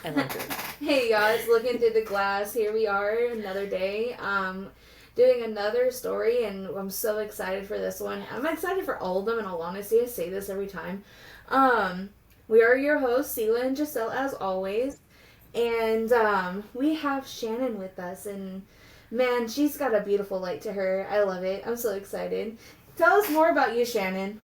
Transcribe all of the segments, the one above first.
I love it. Hey guys, looking through the glass. Here we are, another day. Doing another story, and I'm so excited for this one. I'm excited for all of them. In all honesty, I say this every time. Um, we are your hosts, Sela and Giselle, as always, and we have Shannon with us. And man, she's got a beautiful light to her. I love it. I'm so excited. Tell us more about you, Shannon.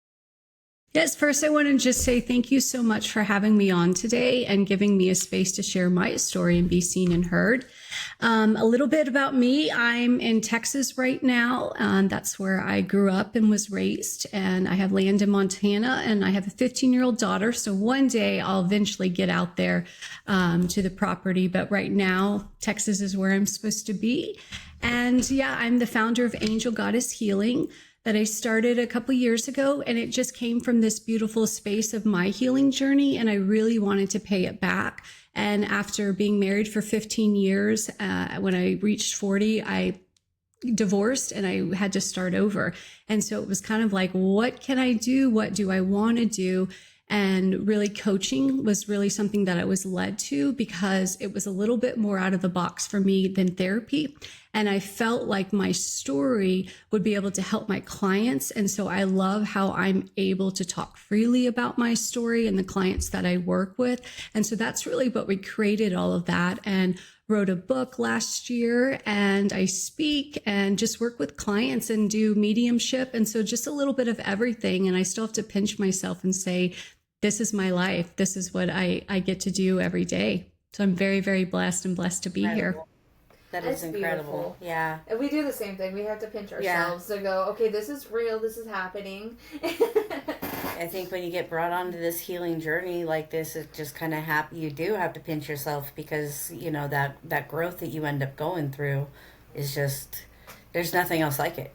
Yes, first I want to just say thank you so much for having me on today and giving me a space to share my story and be seen and heard. A little bit about me. I'm in Texas right now. That's where I grew up and was raised. And I have land in Montana, and I have a 15-year-old daughter. So one day I'll eventually get out there to the property. But right now, Texas is where I'm supposed to be. And yeah, I'm the founder of Angel Goddess Healing that I started a couple years ago, and it just came from this beautiful space of my healing journey, and I really wanted to pay it back. And after being married for 15 years, when I reached 40, I divorced and I had to start over. And so it was kind of like, what can I do? What do I want to do? And really, coaching was really something that I was led to because it was a little bit more out of the box for me than therapy. And I felt like my story would be able to help my clients. And so I love how I'm able to talk freely about my story and the clients that I work with. And so that's really what we created all of that. And wrote a book last year, and I speak and just work with clients and do mediumship. And so just a little bit of everything. And I still have to pinch myself and say, this is my life. This is what I get to do every day. So I'm very, very blessed and blessed to be here. Incredible. That is That's incredible. beautiful. Yeah. And we do the same thing. We have to pinch Yeah. ourselves to go, okay, this is real. This is happening. I think when you get brought onto this healing journey like this, it just kind of you do have to pinch yourself because, that growth that you end up going through is just, there's nothing else like it.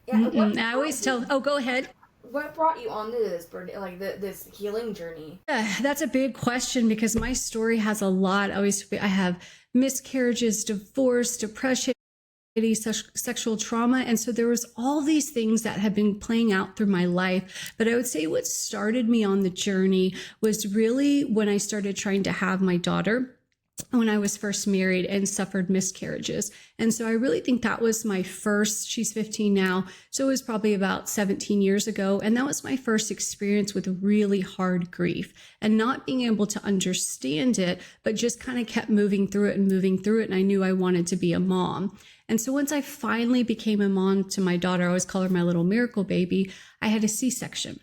Yeah. I always tell, oh, go ahead. What brought you onto this, like this healing journey? That's a big question because my story has a lot. I have miscarriages, divorce, depression, sexual trauma. And so there was all these things that have been playing out through my life. But I would say what started me on the journey was really when I started trying to have my daughter when I was first married and suffered miscarriages. And so I really think that was my first, she's 15 now. So it was probably about 17 years ago. And that was my first experience with really hard grief and not being able to understand it, but just kind of kept moving through it and moving through it. And I knew I wanted to be a mom. And so once I finally became a mom to my daughter, I always call her my little miracle baby, I had a C-section.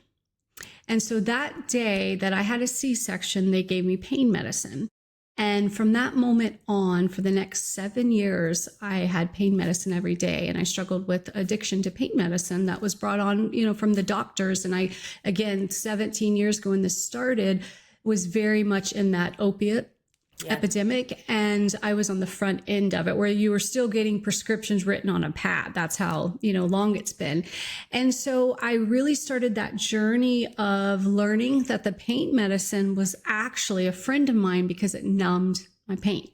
And so that day that I had a C-section, they gave me pain medicine. And from that moment on, for the next 7 years, I had pain medicine every day. And I struggled with addiction to pain medicine that was brought on, from the doctors. And I, again, 17 years ago when this started, was very much in that opiate epidemic. And I was on the front end of it where you were still getting prescriptions written on a pad. That's how, long it's been. And so I really started that journey of learning that the pain medicine was actually a friend of mine because it numbed my pain.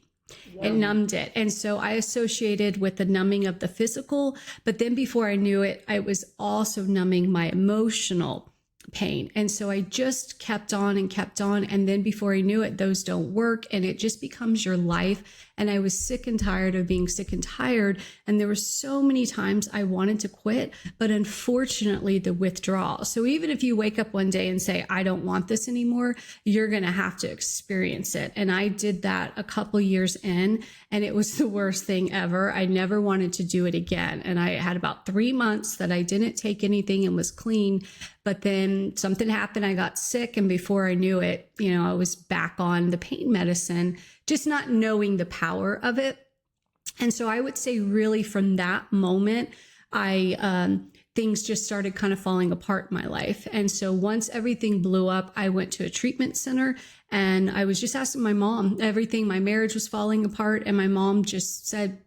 It numbed it. And so I associated with the numbing of the physical, but then before I knew it, I was also numbing my emotional pain. And so I just kept on and kept on. And then before I knew it, those don't work and it just becomes your life. And I was sick and tired of being sick and tired. And there were so many times I wanted to quit, but unfortunately the withdrawal. So even if you wake up one day and say, I don't want this anymore, you're going to have to experience it. And I did that a couple years in, and it was the worst thing ever. I never wanted to do it again. And I had about 3 months that I didn't take anything and was clean. But then something happened. I got sick. And before I knew it, I was back on the pain medicine, just not knowing the power of it. And so I would say really from that moment, things just started kind of falling apart in my life. And so once everything blew up, I went to a treatment center and I was just asking my mom everything. My marriage was falling apart. And my mom just said,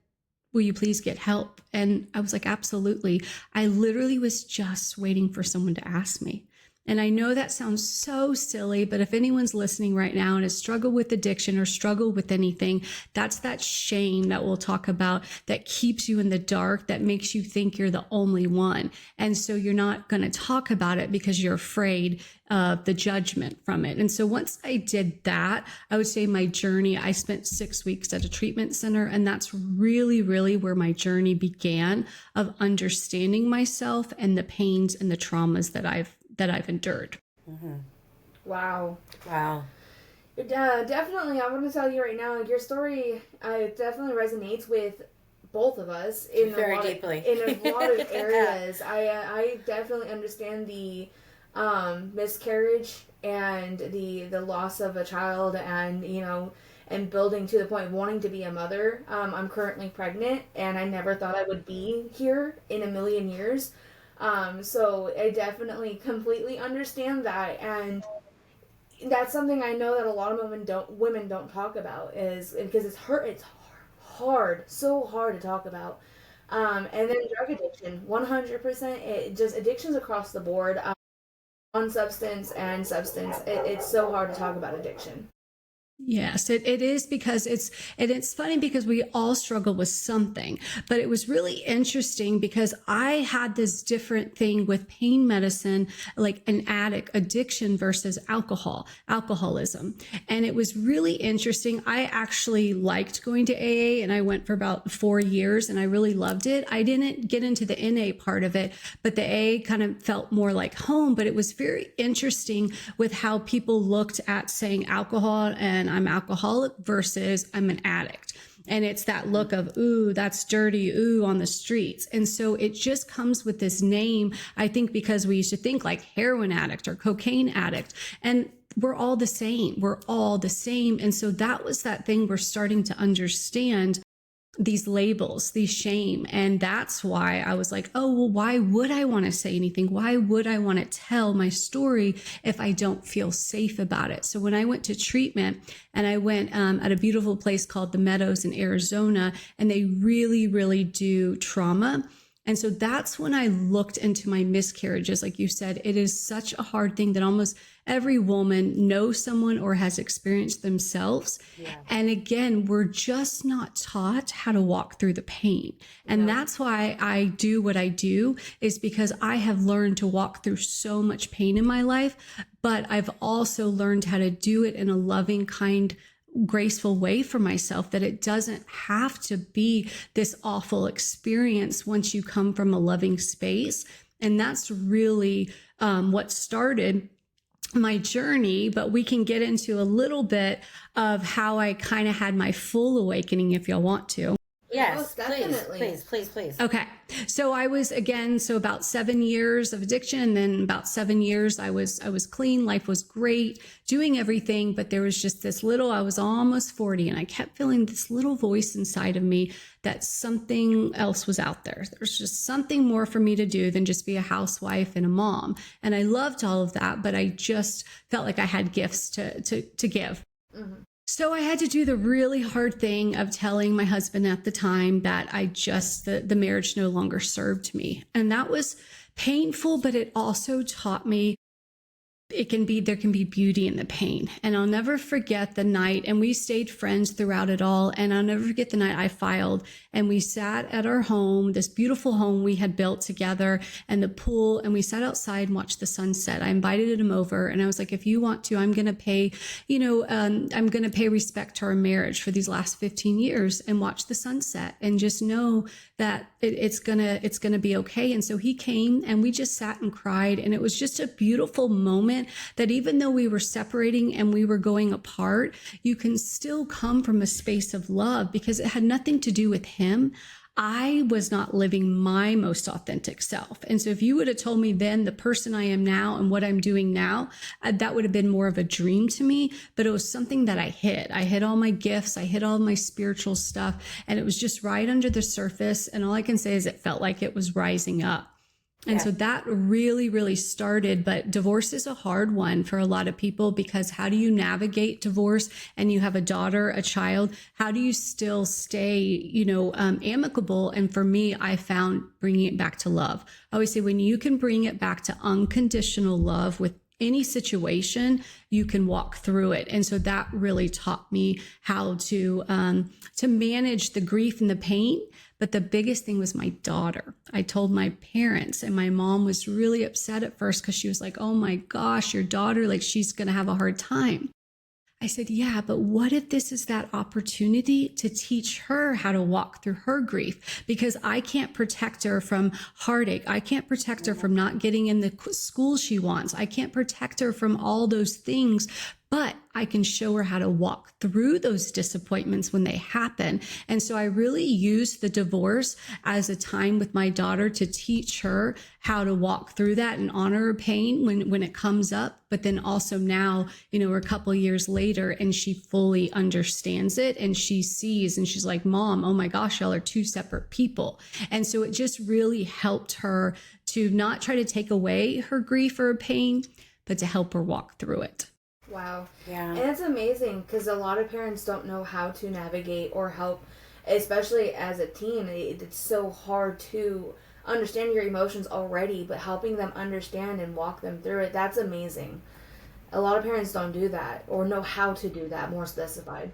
will you please get help? And I was like, absolutely. I literally was just waiting for someone to ask me. And I know that sounds so silly, but if anyone's listening right now and has struggled with addiction or struggled with anything, that's that shame that we'll talk about that keeps you in the dark, that makes you think you're the only one. And so you're not going to talk about it because you're afraid of the judgment from it. And so once I did that, I would say my journey, I spent 6 weeks at a treatment center. And that's really, really where my journey began of understanding myself and the pains and the traumas that I've endured. Mm-hmm. Wow. Wow. Definitely, I'm going to tell you right now, your story definitely resonates with both of us in Very a lot deeply. In a lot of areas. I definitely understand the miscarriage and the loss of a child, and and building to the point of wanting to be a mother. I'm currently pregnant, and I never thought I would be here in a million years. So I definitely completely understand that, and that's something I know that a lot of women don't talk about, is because it's hard, so hard to talk about. And then drug addiction, 100%. It just addictions across the board, on substance and substance. It's so hard to talk about addiction. Yes, it is, because it's funny because we all struggle with something, but it was really interesting because I had this different thing with pain medicine, like an addict addiction versus alcoholism. And it was really interesting. I actually liked going to AA, and I went for about 4 years and I really loved it. I didn't get into the NA part of it, but the AA kind of felt more like home. But it was very interesting with how people looked at saying alcohol and I'm alcoholic versus I'm an addict. And it's that look of, ooh, that's dirty, ooh, on the streets. And so it just comes with this name, I think, because we used to think like heroin addict or cocaine addict. And we're all the same. We're all the same. And so that was that thing we're starting to understand, these labels, these shame. And that's why I was like, oh, well, why would I want to say anything? Why would I want to tell my story if I don't feel safe about it? So when I went to treatment, and I went at a beautiful place called the Meadows in Arizona, and they really, really do trauma. And so that's when I looked into my miscarriages. Like you said, it is such a hard thing that almost every woman knows someone or has experienced themselves. Yeah. And again, we're just not taught how to walk through the pain. And that's why I do what I do, is because I have learned to walk through so much pain in my life, but I've also learned how to do it in a loving, kind, graceful way for myself, that it doesn't have to be this awful experience once you come from a loving space. And that's really what started my journey. But we can get into a little bit of how I kind of had my full awakening if y'all want to. Yes, please. Okay. So I was, again, about 7 years of addiction. And then about 7 years, I was clean. Life was great, doing everything. But there was just this I was almost 40, and I kept feeling this little voice inside of me that something else was out there. There's just something more for me to do than just be a housewife and a mom. And I loved all of that, but I just felt like I had gifts to give. Mm-hmm. So I had to do the really hard thing of telling my husband at the time that the marriage no longer served me. And that was painful, but it also taught me there can be beauty in the pain. And I'll never forget the night, and we stayed friends throughout it all. And I'll never forget the night I filed, and we sat at our home, this beautiful home we had built together, and the pool, and we sat outside and watched the sunset. I invited him over, and I was like, if you want to, I'm going to pay, I'm going to pay respect to our marriage for these last 15 years and watch the sunset and just know that it's going to be okay. And so he came, and we just sat and cried. And it was just a beautiful moment that even though we were separating and we were going apart, you can still come from a space of love, because it had nothing to do with him. I was not living my most authentic self. And so if you would have told me then the person I am now and what I'm doing now, that would have been more of a dream to me. But it was something that I hid. I hid all my gifts. I hid all my spiritual stuff. And it was just right under the surface. And all I can say is it felt like it was rising up. And Yeah. so that really, really started. But divorce is a hard one for a lot of people, because how do you navigate divorce, and you have a daughter, a child? How do you still stay, amicable? And for me, I found bringing it back to love. I always say, when you can bring it back to unconditional love with any situation, you can walk through it. And so that really taught me how to manage the grief and the pain. But the biggest thing was my daughter. I told my parents, and my mom was really upset at first, because she was like, oh my gosh, your daughter, like, she's going to have a hard time. I said, yeah, but what if this is that opportunity to teach her how to walk through her grief? Because I can't protect her from heartache. I can't protect her from not getting in the school she wants. I can't protect her from all those things, but I can show her how to walk through those disappointments when they happen. And so I really used the divorce as a time with my daughter to teach her how to walk through that and honor her pain when it comes up. But then also now, we're a couple of years later, and she fully understands it, and she sees, and she's like, Mom, oh my gosh, y'all are two separate people. And so it just really helped her to not try to take away her grief or her pain, but to help her walk through it. Wow. Yeah. And it's amazing, because a lot of parents don't know how to navigate or help, especially as a teen. It's so hard to understand your emotions already, but helping them understand and walk them through it, that's amazing. A lot of parents don't do that, or know how to do that, more specified.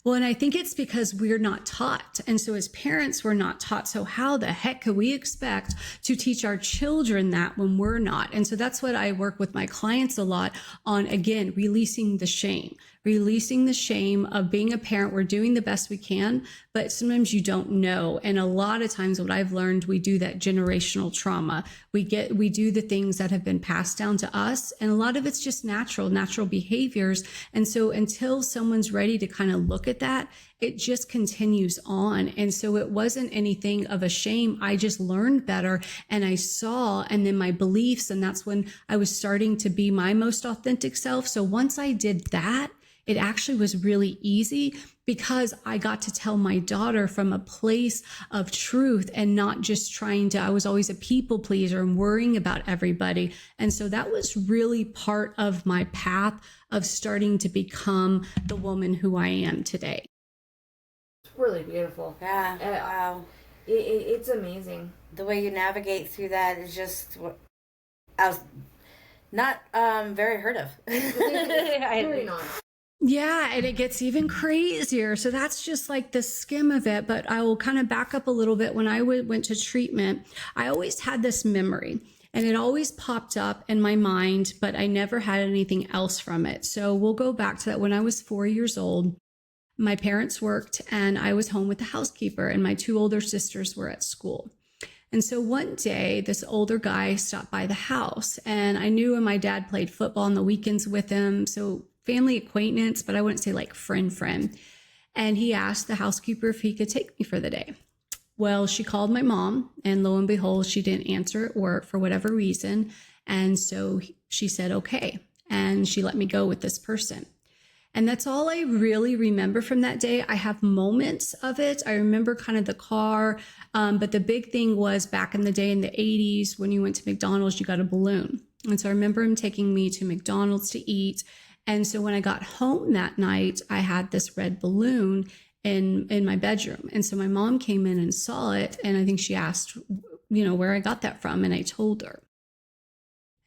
Well, and I think it's because we're not taught. And so as parents, we're not taught. So how the heck could we expect to teach our children that when we're not? And so that's what I work with my clients a lot on, again, releasing the shame of being a parent. We're doing the best we can, but sometimes you don't know. And a lot of times what I've learned, we do that generational trauma. We do the things that have been passed down to us. And a lot of it's just natural behaviors. And so until someone's ready to kind of look at that, it just continues on. And so it wasn't anything of a shame. I just learned better, and I saw, and then my beliefs. And that's when I was starting to be my most authentic self. So once I did that, it actually was really easy, because I got to tell my daughter from a place of truth, and not just I was always a people pleaser and worrying about everybody. And so that was really part of my path of starting to become the woman who I am today. It's really beautiful. Yeah. Wow. It's amazing. The way you navigate through that is just what I was not very heard of. Really not. Yeah, and it gets even crazier. So that's just like the skim of it. But I will kind of back up a little bit. When I went to treatment, I always had this memory, and it always popped up in my mind, but I never had anything else from it. So we'll go back to that. When I was 4 years old, my parents worked, and I was home with the housekeeper, and my two older sisters were at school. And so one day, this older guy stopped by the house, and I knew when my dad played football on the weekends with him. So family acquaintance, but I wouldn't say like friend. And he asked the housekeeper if he could take me for the day. Well, she called my mom, and lo and behold, she didn't answer at work for whatever reason. And so she said, okay. And she let me go with this person. And that's all I really remember from that day. I have moments of it. I remember kind of the car. But the big thing was back in the day in the 80s, when you went to McDonald's, you got a balloon. And so I remember him taking me to McDonald's to eat. And so when I got home that night, I had this red balloon in my bedroom. And so my mom came in and saw it. And I think she asked, where I got that from. And I told her.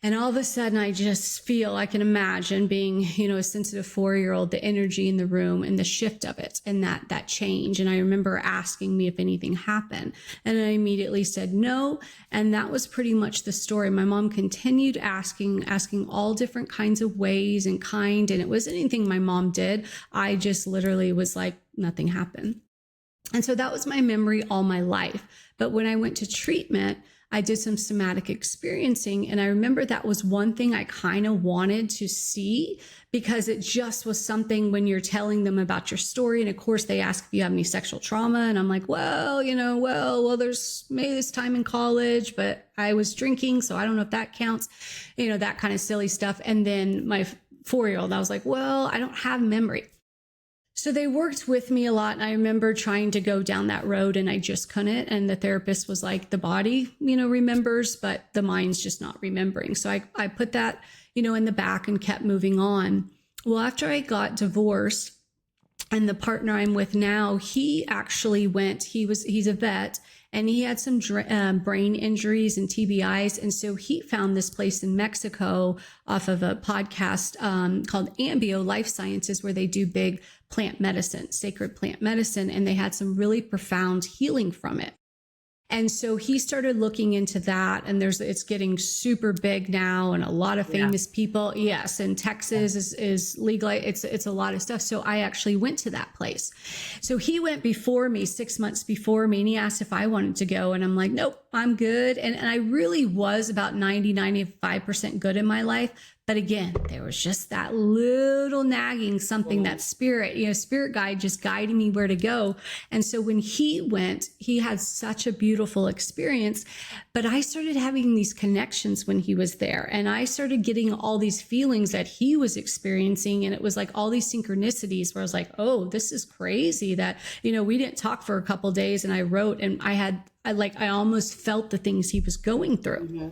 And all of a sudden, I just feel, I can imagine being, a sensitive 4-year-old, the energy in the room and the shift of it and that change. And I remember asking me if anything happened. And I immediately said no. And that was pretty much the story. My mom continued asking all different kinds of ways and kind. And it wasn't anything my mom did. I just literally was like, nothing happened. And so that was my memory all my life. But when I went to treatment, I did some somatic experiencing. And I remember that was one thing I kind of wanted to see, because it just was something when you're telling them about your story. And of course, they ask if you have any sexual trauma. And I'm like, well, there's maybe this time in college, but I was drinking, so I don't know if that counts, that kind of silly stuff. And then my 4-year-old, I was like, well, I don't have memory. So they worked with me a lot. And I remember trying to go down that road and I just couldn't. And the therapist was like, the body, remembers, but the mind's just not remembering. So I put that, in the back and kept moving on. Well, after I got divorced, and the partner I'm with now, he actually he's a vet, and he had some brain injuries and TBIs. And so he found this place in Mexico off of a podcast called Ambio Life Sciences, where they do big plant medicine, sacred plant medicine. And they had some really profound healing from it. And so he started looking into that, and it's getting super big now, and a lot of famous people. Yes. And Texas is legal. It's a lot of stuff. So I actually went to that place. So he went before me, 6 months before me, and he asked if I wanted to go. And I'm like, nope, I'm good. And I really was about 95% good in my life. But again, there was just that little nagging something, that spirit guide just guiding me where to go. And so when he went, he had such a beautiful experience, but I started having these connections when he was there, and I started getting all these feelings that he was experiencing. And it was like all these synchronicities where I was like, oh, this is crazy that, we didn't talk for a couple of days, and I wrote, and I almost felt the things he was going through. Mm-hmm.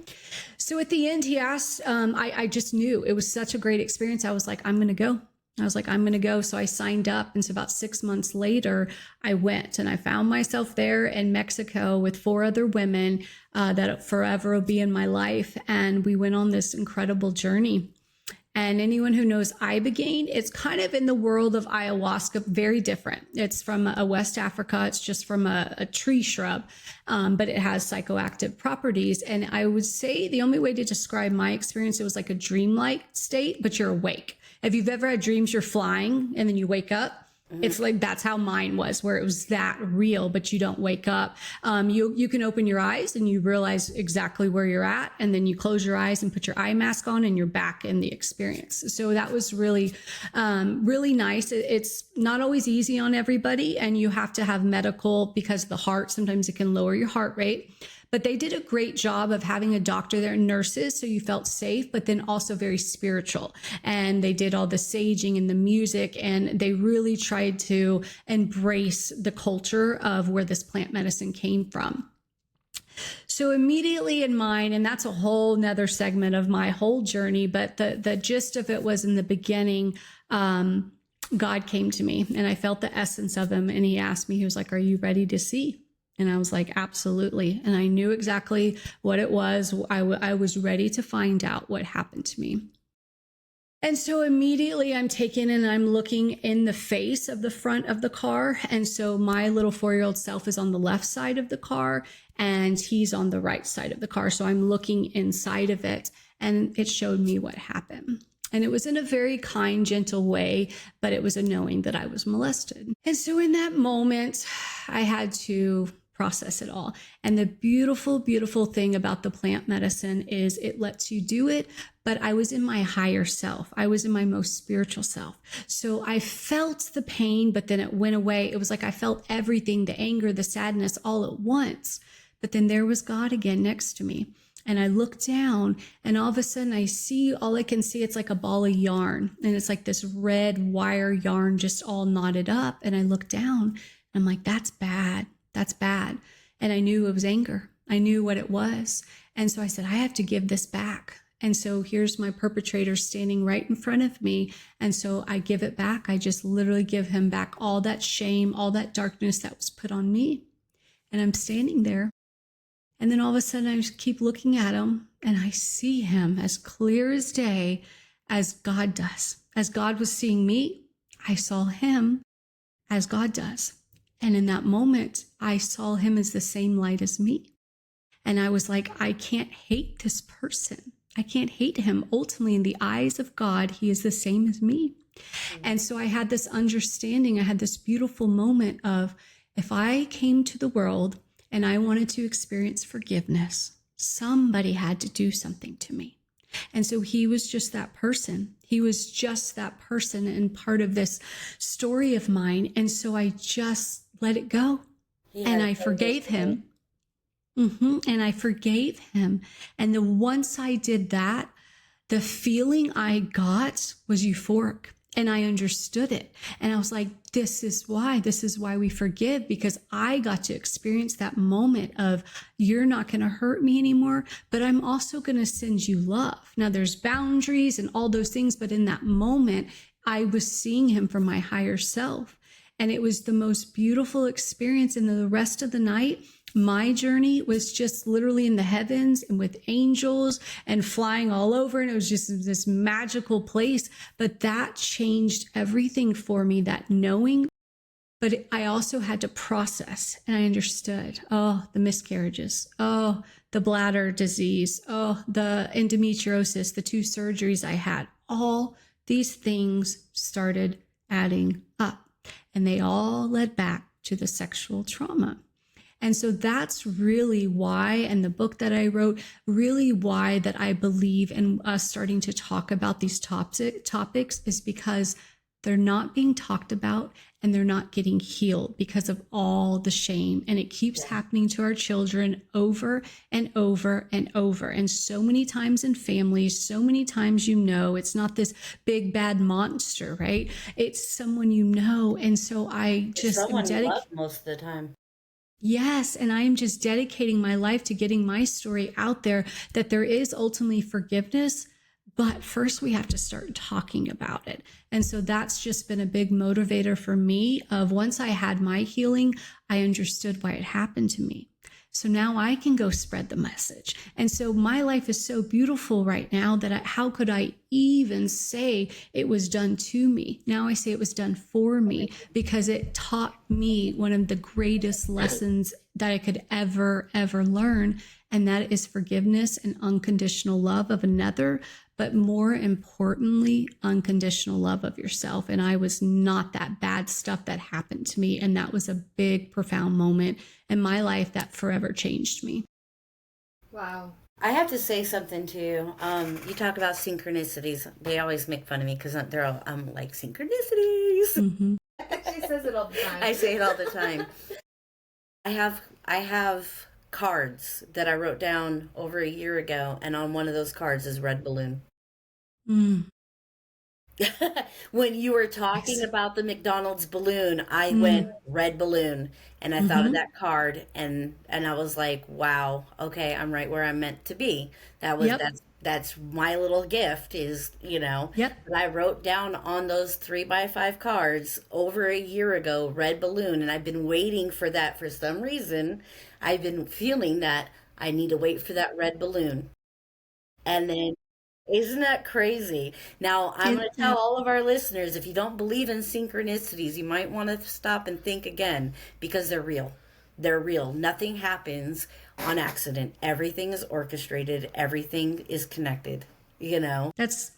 So at the end, he asked, I just knew it was such a great experience. I was like, I'm going to go. So I signed up. And so about 6 months later, I went, and I found myself there in Mexico with 4 other women that forever will be in my life. And we went on this incredible journey. And anyone who knows ibogaine, it's kind of in the world of ayahuasca, very different. It's from West Africa. It's just from a tree shrub, but it has psychoactive properties. And I would say the only way to describe my experience, it was like a dreamlike state, but you're awake. If you've ever had dreams you're flying and then you wake up, it's like, that's how mine was, where it was that real, but you don't wake up. You can open your eyes and you realize exactly where you're at. And then you close your eyes and put your eye mask on and you're back in the experience. So that was really, really nice. It's not always easy on everybody, and you have to have medical, because of the heart. Sometimes it can lower your heart rate. But they did a great job of having a doctor there and nurses, so you felt safe, but then also very spiritual. And they did all the saging and the music, and they really tried to embrace the culture of where this plant medicine came from. So immediately in mine, and that's a whole nother segment of my whole journey, but the gist of it was in the beginning, God came to me, and I felt the essence of him. And he asked me, he was like, are you ready to see? And I was like, absolutely. And I knew exactly what it was. I was ready to find out what happened to me. And so immediately I'm taken and I'm looking in the face of the front of the car. And so my little 4-year-old self is on the left side of the car and he's on the right side of the car. So I'm looking inside of it, and it showed me what happened. And it was in a very kind, gentle way, but it was a knowing that I was molested. And so in that moment, I had to process it all. And the beautiful, beautiful thing about the plant medicine is it lets you do it. But I was in my higher self. I was in my most spiritual self. So I felt the pain, but then it went away. It was like I felt everything, the anger, the sadness all at once. But then there was God again next to me. And I look down, and all of a sudden all I can see, it's like a ball of yarn. And it's like this red wire yarn just all knotted up. And I look down and I'm like, that's bad. That's bad. And I knew it was anger. I knew what it was. And so I said, I have to give this back. And so here's my perpetrator standing right in front of me. And so I give it back. I just literally give him back all that shame, all that darkness that was put on me. And I'm standing there. And then all of a sudden I just keep looking at him, and I see him as clear as day, as God does. As God was seeing me, I saw him as God does. And in that moment, I saw him as the same light as me. And I was like, I can't hate this person. I can't hate him. Ultimately, in the eyes of God, he is the same as me. And so I had this understanding. I had this beautiful moment of, if I came to the world and I wanted to experience forgiveness, somebody had to do something to me. And so he was just that person. He was just that person and part of this story of mine. And so I just let it go. And I forgave him. And I forgave him. And once I did that, the feeling I got was euphoric. And I understood it. And I was like, this is why we forgive, because I got to experience that moment of, you're not going to hurt me anymore, but I'm also going to send you love. Now there's boundaries and all those things, but in that moment, I was seeing him from my higher self. And it was the most beautiful experience. And the rest of the night, my journey was just literally in the heavens and with angels and flying all over. And it was just this magical place. But that changed everything for me, that knowing. But I also had to process, and I understood, oh, the miscarriages, oh, the bladder disease, oh, the endometriosis, the 2 surgeries I had, all these things started adding up. And they all led back to the sexual trauma. And so that's really why, and the book that I wrote, really why that I believe in us starting to talk about these topics is because they're not being talked about and they're not getting healed because of all the shame. And it keeps happening to our children over and over and over. And so many times in families, so many times, it's not this big bad monster, right? It's someone And so I just someone you love most of the time. Yes. And I am just dedicating my life to getting my story out there, that there is ultimately forgiveness. But first we have to start talking about it. And so that's just been a big motivator for me of, once I had my healing, I understood why it happened to me. So now I can go spread the message. And so my life is so beautiful right now that how could I even say it was done to me? Now I say it was done for me, because it taught me one of the greatest lessons that I could ever learn. And that is forgiveness and unconditional love of another, but more importantly, unconditional love of yourself. And I was not that bad stuff that happened to me. And that was a big, profound moment in my life that forever changed me. Wow. I have to say something too. You talk about synchronicities. They always make fun of me because they're all, I'm like, synchronicities. Mm-hmm. She says it all the time. I say it all the time. I have cards that I wrote down over a year ago, and on one of those cards is red balloon. Mm. When you were talking about the McDonald's balloon, I Mm. went red balloon, and I thought of Mm-hmm. that card, and I was like, wow, okay, I'm right where I'm meant to be. That was Yep. that's my little gift is, Yep. that I wrote down on those 3x5 cards over a year ago, red balloon, and I've been waiting for that for some reason. I've been feeling that I need to wait for that red balloon. And then, isn't that crazy? Now, I'm going to tell all of our listeners, if you don't believe in synchronicities, you might want to stop and think again, because they're real. They're real. Nothing happens on accident. Everything is orchestrated. Everything is connected, It's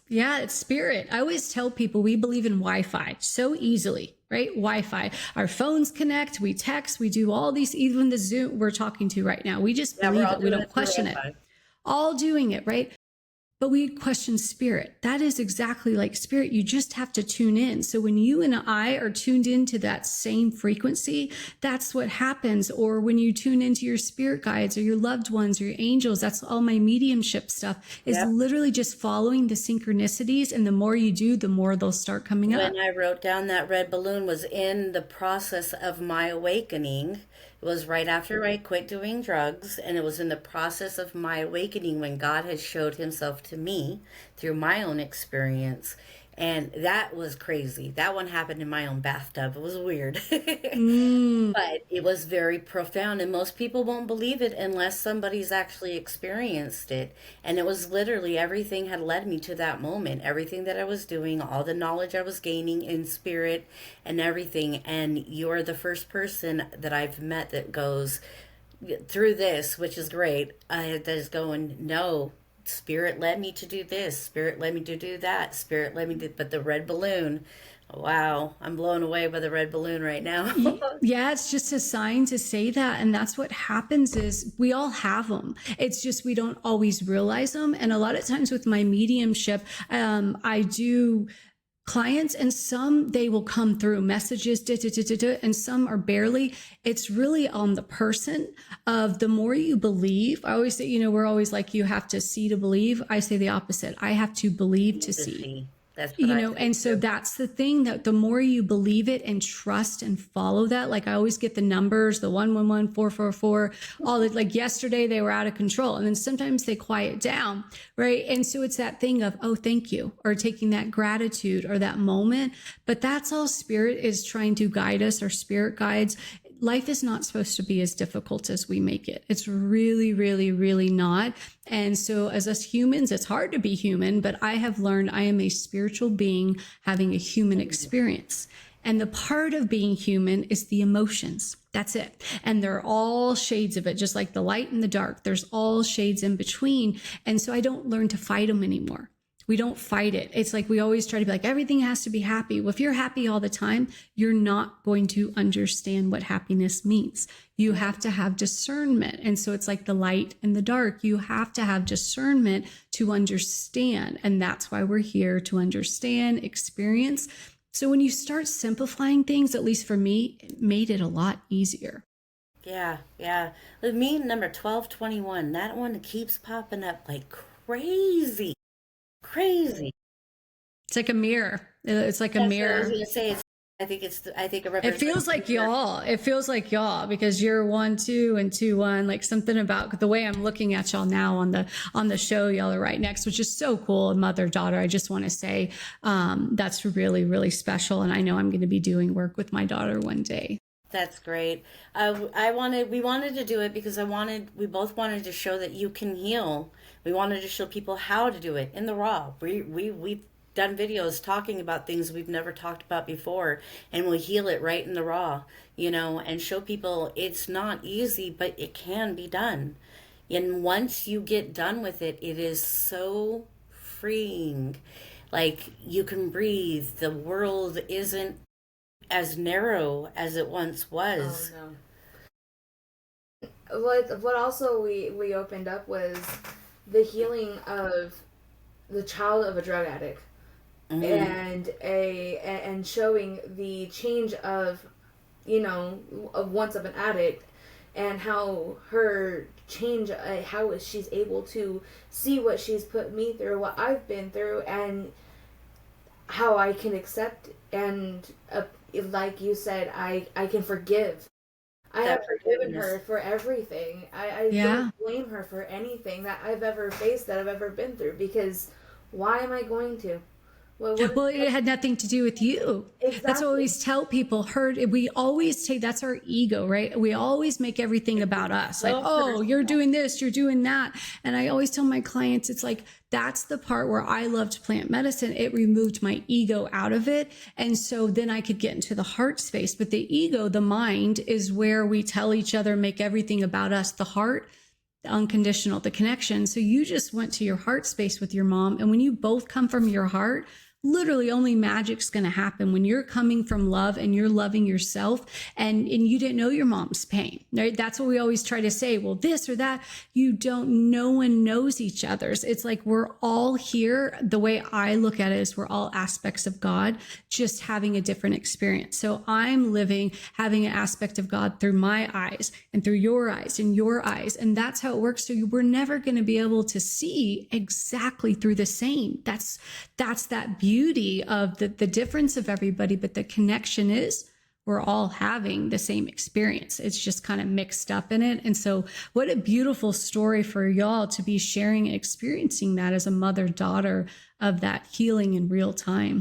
spirit. I always tell people we believe in Wi-Fi so easily, right? Wi-Fi. Our phones connect, we text, we do all these, even the Zoom we're talking to right now. We just Yeah, we're believe all it. We doing don't it through question it. Wi-Fi. All doing it, right? But we question spirit. That is exactly like spirit. You just have to tune in. So when you and I are tuned into that same frequency, that's what happens. Or when you tune into your spirit guides or your loved ones or your angels, that's all my mediumship stuff is Yep. literally just following the synchronicities. And the more you do, the more they'll start coming up. When I wrote down that red balloon was in the process of my awakening. It was right after I quit doing drugs, and it was in the process of my awakening when God had showed himself to me through my own experience. And that was crazy. That one happened in my own bathtub. It was weird. But it was very profound, and most people won't believe it unless somebody's actually experienced it. And it was literally everything had led me to that moment. Everything that I was doing, all the knowledge I was gaining in spirit and everything. And you're the first person that I've met that goes through this, which is great, that is going, no, spirit led me to do this, spirit led me to do that, spirit led me to, but the red balloon, wow, I'm blown away by the red balloon right now. Yeah, it's just a sign to say that. And that's what happens is we all have them. It's just we don't always realize them. And a lot of times with my mediumship, I do clients, and some they will come through messages, and some are barely. It's really on the person of the more you believe. I always say, we're always like, you have to see to believe. I say the opposite. I have to believe to see. That's what I think And so too. that's the thing, that the more you believe it and trust and follow that, like I always get the numbers, the 111, 444, all that, like yesterday they were out of control. And then sometimes they quiet down, right? And so it's that thing of, oh, thank you, or taking that gratitude or that moment. But that's all spirit is trying to guide us, our spirit guides. Life is not supposed to be as difficult as we make it. It's really, really, really not. And so as us humans, it's hard to be human, but I have learned I am a spiritual being having a human experience. And the part of being human is the emotions. That's it. And they're all shades of it, just like the light and the dark. There's all shades in between. And so I don't learn to fight them anymore. We don't fight it. It's like we always try to be like, everything has to be happy. Well, if you're happy all the time, you're not going to understand what happiness means. You have to have discernment. And so it's like the light and the dark. You have to have discernment to understand. And that's why we're here, to understand, experience. So when you start simplifying things, at least for me, it made it a lot easier. Yeah, yeah. With me, number 1221, that one keeps popping up like crazy. Crazy. It's like a mirror. It's like a That's what I was mirror. gonna say. I think it It represents feels like y'all. It feels like y'all because you're 1-2 and 2-1. Like something about the way I'm looking at y'all now on the show. Y'all are right next, which is so cool. Mother daughter. I just want to say that's really really special, and I know I'm going to be doing work with my daughter one day. That's great. We wanted to do it because we both wanted to show that you can heal. We wanted to show people how to do it in the raw. We've done videos talking about things we've never talked about before, and we'll heal it right in the raw, and show people it's not easy, but it can be done. And once you get done with it, it is so freeing. Like you can breathe. The world isn't as narrow as it once Oh was. no. What also we opened up was the healing of the child of a drug addict, Mm, and showing the change of, of once of an addict, and how her change, how she's able to see what she's put me through, what I've been through, and how I can accept, and like you said, I can forgive. I have that forgiven forgiveness. her for everything. I Yeah. don't blame her for anything that I've ever faced, that I've ever been through, because why am I going to? What Well, is it had nothing to do with you. That's what I exactly? always tell people. We always take, that's our ego, right? We always make everything about us. Like, So oh, you're personal. doing this, you're doing that. And I always tell my clients, it's like, that's the part where I loved plant medicine. It removed my ego out of it. And so then I could get into the heart space. But the ego, the mind, is where we tell each other, make everything about us. The heart, the unconditional, the connection. So you just went to your heart space with your mom. And when you both come from your heart, literally only magic's going to happen when you're coming from love and you're loving yourself, and you didn't know your mom's pain, right? That's what we always try to say, well, this or that. You don't, no one knows each other's. It's like we're all here. The way I look at it is we're all aspects of God, just having a different experience. So I'm having an aspect of God through my eyes and through your eyes and your eyes, and that's how it works. So we're never going to be able to see exactly through the same. That's that beauty of the difference of everybody, but the connection is we're all having the same experience. It's just kind of mixed up in it. And so what a beautiful story for y'all to be sharing and experiencing that as a mother daughter of that healing in real time.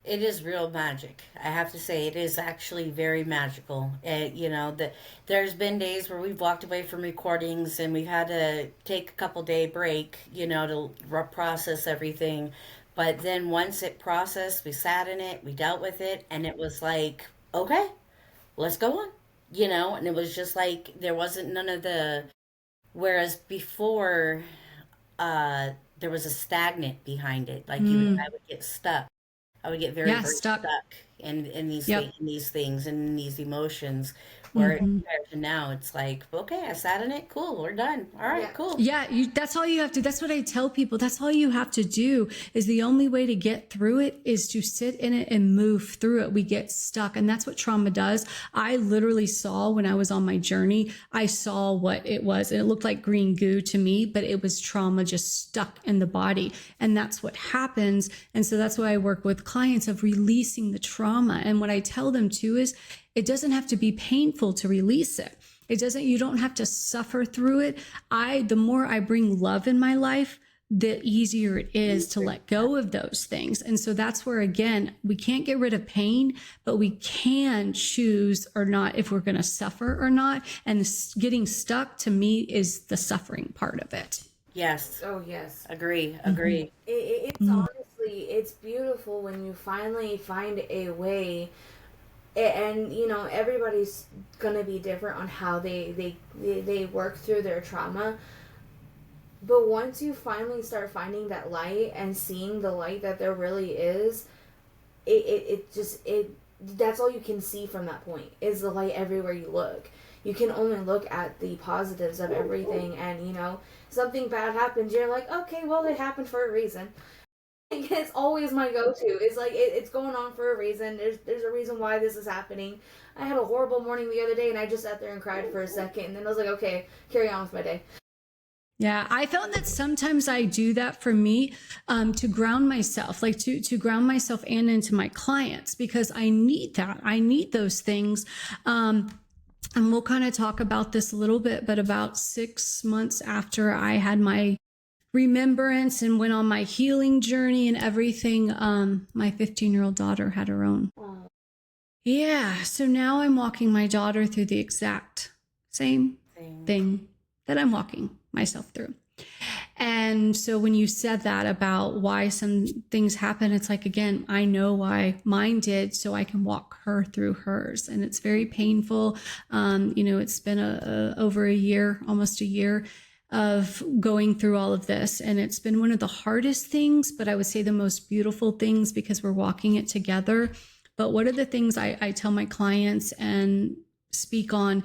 It is real magic. I have to say, it is actually very magical. There's been days where we've walked away from recordings and we've had to take a couple day break, to process everything. But then once it processed, we sat in it, we dealt with it, and it was like, okay, let's go on, And it was just like there wasn't none of the. Whereas before, there was a stagnant behind it. Like I would get stuck. I would get very, Yeah, very stuck. stuck, in these Yep. in these things and in these emotions. Where Hmm. compared to now, it's like, okay, I sat in it. Cool, we're done. All right, Yeah. cool. Yeah, that's all you have to. That's what I tell people. That's all you have to do. Is the only way to get through it is to sit in it and move through it. We get stuck, and that's what trauma does. I literally saw when I was on my journey. I saw what it was, and it looked like green goo to me, but it was trauma just stuck in the body, and that's what happens. And so that's why I work with clients of releasing the trauma. And what I tell them too is, it doesn't have to be painful to release it. It doesn't, you don't have to suffer through it. The more I bring love in my life, the easier it is to let go of those things. And so that's where, again, we can't get rid of pain, but we can choose or not if we're going to suffer or not. And getting stuck to me is the suffering part of it. Yes, Oh yes. agree, agree. It's honestly, it's beautiful when you finally find a way. And you know, everybody's gonna be different on how they work through their trauma. But once you finally start finding that light and seeing the light that there really is, it just it that's all you can see from that point is the light everywhere you look. You can only look at the positives of everything, and you know, something bad happens, you're like, okay, well, it happened for a reason. It's always my go-to. It's like it's going on for a reason. There's a reason why this is happening. I had a horrible morning the other day, and I just sat there and cried for a second, and then I was like, okay, carry on with my day. Yeah, I found that sometimes I do that for me, to ground myself, like to ground myself and into my clients, because I need that. I need those things. And we'll kind of talk about this a little bit, but about 6 months after I had my remembrance and went on my healing journey and everything, my 15-year-old daughter had her own. Oh. Yeah, so now I'm walking my daughter through the exact same thing that I'm walking myself through. And so when you said that about why some things happen, it's like, again, I know why mine did, so I can walk her through hers. And it's very painful. It's been over a year, almost a year of going through all of this. And it's been one of the hardest things, but I would say the most beautiful things, because we're walking it together. But one of the things I tell my clients and speak on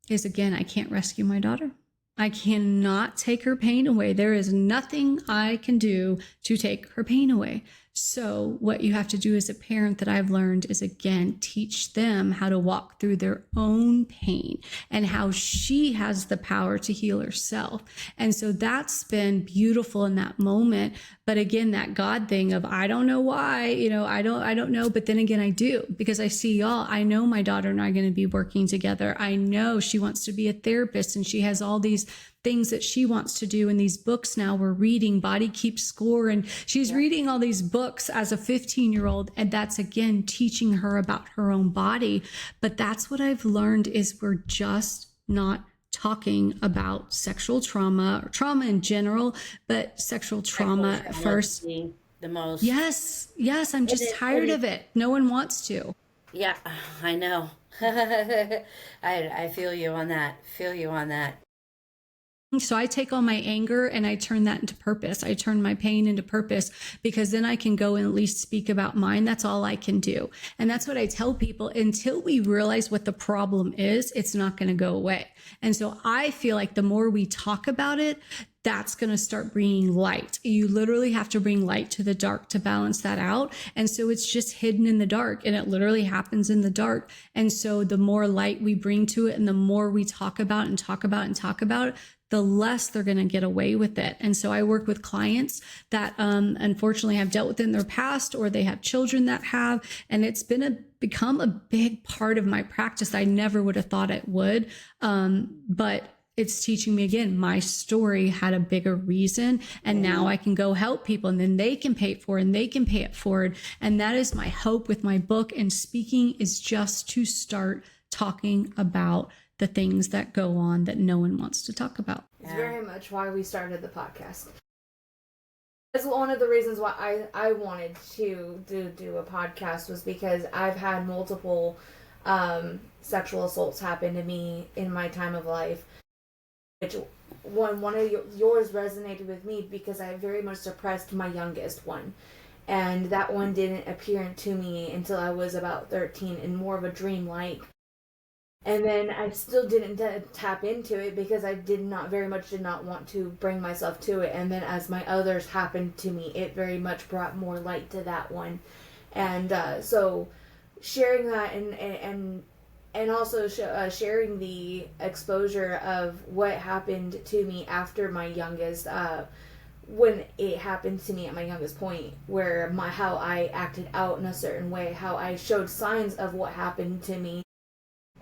is, again, I can't rescue my daughter. I cannot take her pain away. There is nothing I can do to take her pain away. So what you have to do as a parent, that I've learned, is, again, teach them how to walk through their own pain and how she has the power to heal herself. And so that's been beautiful in that moment. But again, that God thing of, I don't know why, I don't know. But then again, I do, because I see y'all. I know my daughter and I are going to be working together. I know she wants to be a therapist, and she has all these things that she wants to do in these books. Now we're reading Body Keeps Score, and she's reading all these books as a 15-year-old. And that's, again, teaching her about her own body. But that's what I've learned, is we're just not talking about sexual trauma or trauma in general, but sexual trauma first. The most. Yes. I'm just tired of it. No one wants to. Yeah, I know. I feel you on that. So I take all my anger and I turn that into purpose. I turn my pain into purpose, because then I can go and at least speak about mine. That's all I can do. And that's what I tell people. Until we realize what the problem is, it's not going to go away. And so I feel like the more we talk about it, that's going to start bringing light. You literally have to bring light to the dark to balance that out. And so it's just hidden in the dark, and it literally happens in the dark. And so the more light we bring to it, and the more we talk about and talk about and talk about it, the less they're going to get away with it. And so I work with clients that unfortunately have dealt with it in their past, or they have children that have, and it's become a big part of my practice. I never would have thought it would, but it's teaching me, again, my story had a bigger reason, and now I can go help people, and then they can pay it forward, and they can pay it forward. And that is my hope with my book and speaking, is just to start talking about the things that go on that no one wants to talk about. It's very much why we started the podcast. That's one of the reasons why I wanted to do a podcast, was because I've had multiple sexual assaults happen to me in my time of life. Which one of yours resonated with me, because I very much suppressed my youngest one. and that one didn't appear to me until I was about 13 and more of a dream like. And then I still didn't tap into it because I did not very much did not want to bring myself to it. And then as my others happened to me, it very much brought more light to that one. And so sharing that and also sharing the exposure of what happened to me after my youngest when it happened to me at my youngest point, where my how I acted out in a certain way, how I showed signs of what happened to me,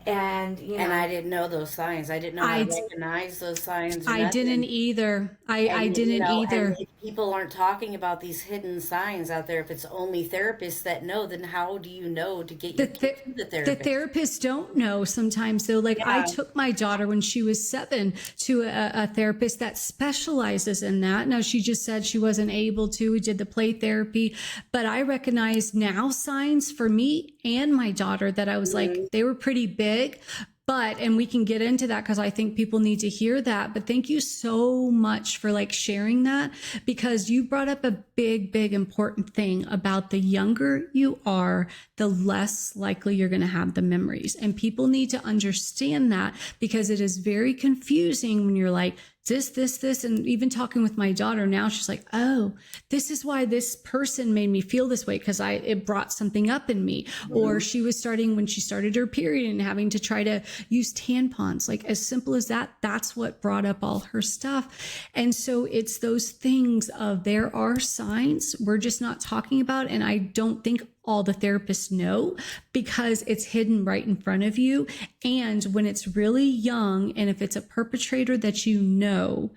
and And I didn't know those signs. I didn't know how I to recognize those signs or I didn't nothing. either. I And didn't and either. if people aren't talking about these hidden signs out there, if it's only therapists that know, then how do you know to get the your kid th- to the the therapist? therapists don't know sometimes though. Like I Yeah. took my daughter when she was 7 to a therapist that specializes in that. Now she just said she wasn't able to. We did the play therapy, but I recognize now signs for me and my daughter that I was like, Mhm. they were pretty big. But, and we can get into that because I think people need to hear that. But thank you so much for like sharing that, because you brought up a big important thing about the younger you are, the less likely you're going to have the memories. And people need to understand that, because it is very confusing when you're like, this. And even talking with my daughter now, she's like, oh, this is why this person made me feel this way, because it brought something up in me. Or Mhm. she was starting when she started her period and having to try to use tampons, like as simple as that. That's what brought up all her stuff. And so it's those things of there are signs we're just not talking about. And I don't think all the therapists know, because it's hidden right in front of you. And when it's really young, and if it's a perpetrator that you know,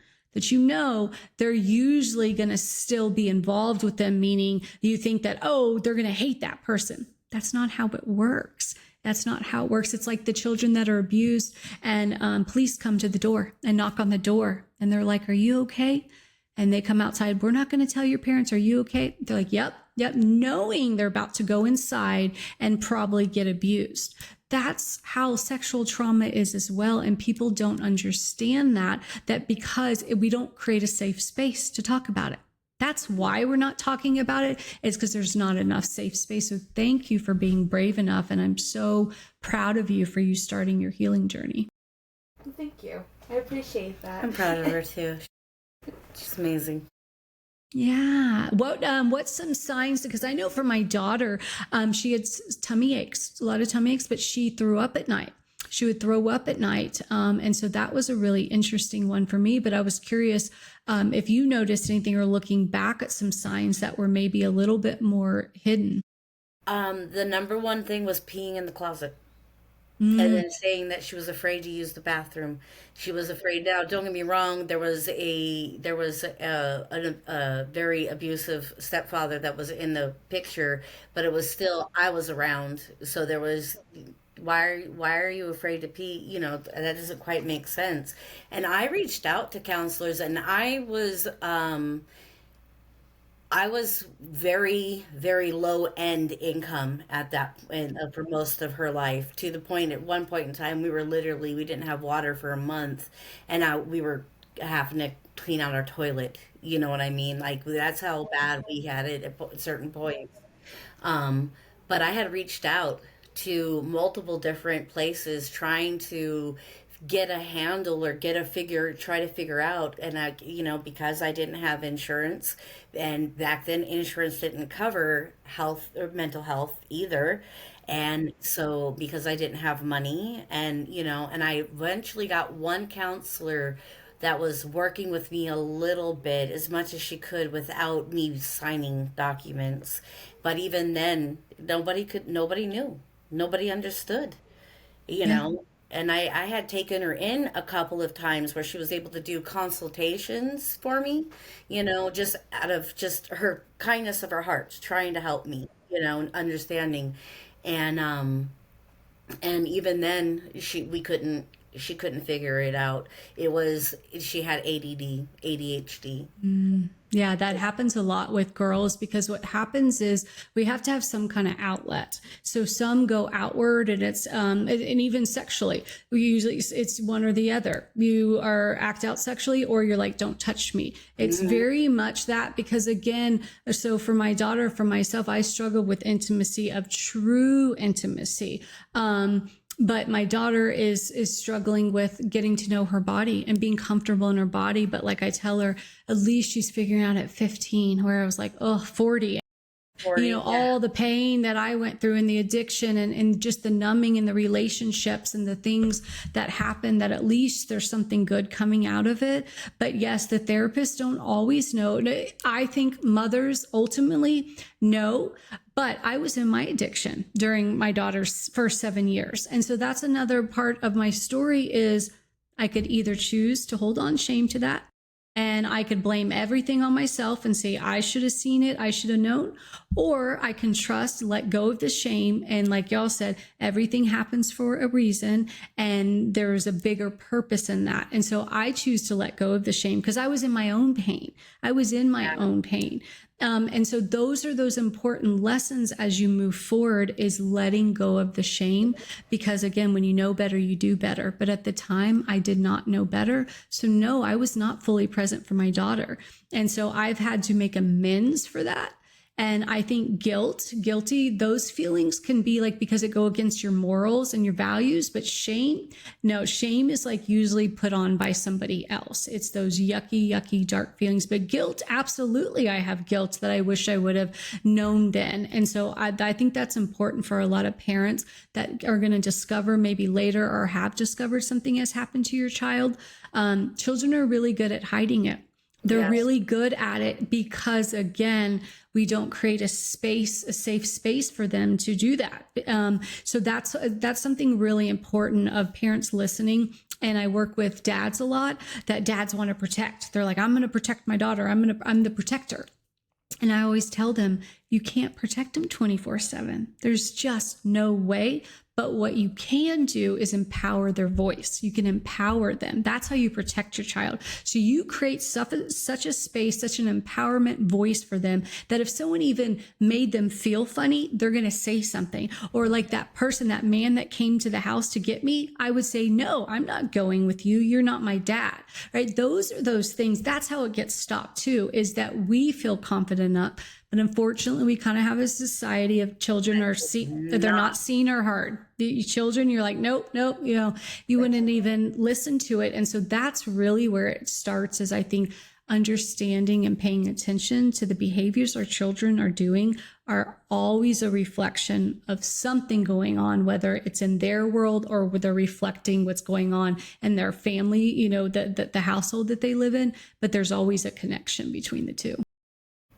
they're usually going to still be involved with them, meaning you think that, oh, they're going to hate that person. That's not how it works. That's not how it works. It's like the children that are abused, and police come to the door and knock on the door, and they're like, are you okay? And they come outside. We're not going to tell your parents. Are you okay? They're like, yep, knowing they're about to go inside and probably get abused. That's how sexual trauma is as well. And people don't understand that because we don't create a safe space to talk about it. That's why we're not talking about it. It's because there's not enough safe space. So thank you for being brave enough. And I'm so proud of you for you starting your healing journey. thank you. I appreciate that. I'm proud of her too. She's amazing. Yeah. What's some signs? Because I know for my daughter, she had tummy aches, a lot of tummy aches, but she threw up at night. She would throw up at night. And so that was a really interesting one for me. But I was curious if you noticed anything, or looking back at some signs that were maybe a little bit more hidden. The number one thing was peeing in the closet. And Mm, then saying that she was afraid to use the bathroom. She was afraid. Now, don't get me wrong. There was a very abusive stepfather that was in the picture, but it was still I was around. So there was why are you afraid to pee? That doesn't quite make sense. And I reached out to counselors, and I was very, very low end income at that and for most of her life, to the point at one point in time we didn't have water for a month, and we were having to clean out our toilet. You know what I mean? Like that's how bad we had it at certain points. Um, but I had reached out to multiple different places trying to get a handle or try to figure out. And because I didn't have insurance, and back then insurance didn't cover health or mental health either. And so because I didn't have money, and I eventually got one counselor that was working with me a little bit as much as she could without me signing documents. But even then, nobody knew, nobody understood, you yeah. know. And I had taken her in a couple of times where she was able to do consultations for me, just out of just her kindness of her heart, trying to help me, and understanding. And even then we couldn't, she couldn't figure it out. It was she had ADD, ADHD. Yeah, that happens a lot with girls because what happens is we have to have some kind of outlet. So some go outward, and it's and even sexually, we usually it's one or the other. You are act out sexually, or you're like, don't touch me. It's very much that, because again, so for my daughter, for myself, I struggled with intimacy, of true intimacy. But my daughter is struggling with getting to know her body and being comfortable in her body. But like I tell her, at least she's figuring out at 15, where I was like, oh, 40. 40, All the pain that I went through and the addiction and just the numbing and the relationships and the things that happen, that at least there's something good coming out of it. But yes, the therapists don't always know. I think mothers ultimately know, but I was in my addiction during my daughter's first 7 years. And so that's another part of my story is I could either choose to hold on shame to that, and I could blame everything on myself and say, I should have seen it, I should have known. Or I can trust, let go of the shame. And like y'all said, everything happens for a reason, and there's a bigger purpose in that. And so I choose to let go of the shame because I was in my own pain. I was in my own pain. And so those are those important lessons as you move forward, is letting go of the shame. Because again, when you know better, you do better. But at the time, I did not know better. So no, I was not fully present for my daughter. And so I've had to make amends for that. And I think guilty, those feelings can be like because it go against your morals and your values. But shame, no, shame is like usually put on by somebody else. It's those yucky, dark feelings. But guilt, absolutely, I have guilt that I wish I would have known then. And so I think that's important for a lot of parents that are going to discover maybe later or have discovered something has happened to your child. Children are really good at hiding it. They're really good at it because, again, we don't create a safe space for them to do that. So that's something really important of parents listening. And I work with dads a lot, that dads want to protect. They're like, I'm going to protect my daughter. I'm the protector. And I always tell them, you can't protect them 24/7. There's just no way. But what you can do is empower their voice. You can empower them. That's how you protect your child. So you create such a space, such an empowerment voice for them that if someone even made them feel funny, they're going to say something. Or like that person, that man that came to the house to get me, I would say, no, I'm not going with you. You're not my dad, right? Those are those things. That's how it gets stopped too, is that we feel confident enough. But unfortunately, we kind of have a society of children they're not seen or heard. The children, you're like, nope, you wouldn't even listen to it. And so that's really where it starts, is I think understanding and paying attention to the behaviors our children are doing are always a reflection of something going on, whether it's in their world or whether they're reflecting what's going on in their family, the household that they live in. But there's always a connection between the two.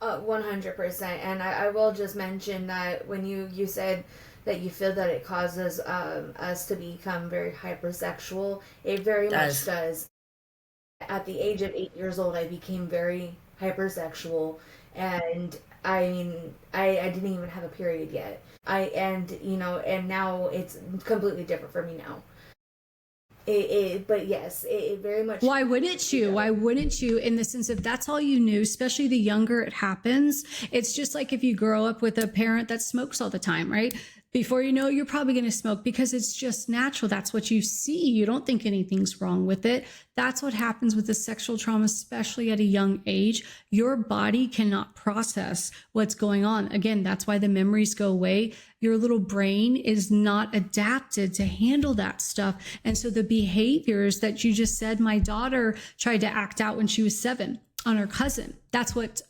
100%. And I will just mention that when you said that you feel that it causes us to become very hypersexual, it very much does. At the age of 8 years old, I became very hypersexual, and I mean, I didn't even have a period yet. And now it's completely different for me now. But yes, it very much. Why wouldn't you? Why wouldn't you? In the sense of that's all you knew, especially the younger it happens. It's just like if you grow up with a parent that smokes all the time, right? Before you know, you're probably going to smoke because it's just natural. That's what you see. You don't think anything's wrong with it. That's what happens with the sexual trauma, especially at a young age. Your body cannot process what's going on. Again, that's why the memories go away. Your little brain is not adapted to handle that stuff. And so the behaviors that you just said, my daughter tried to act out when she was 7 on her cousin. That's what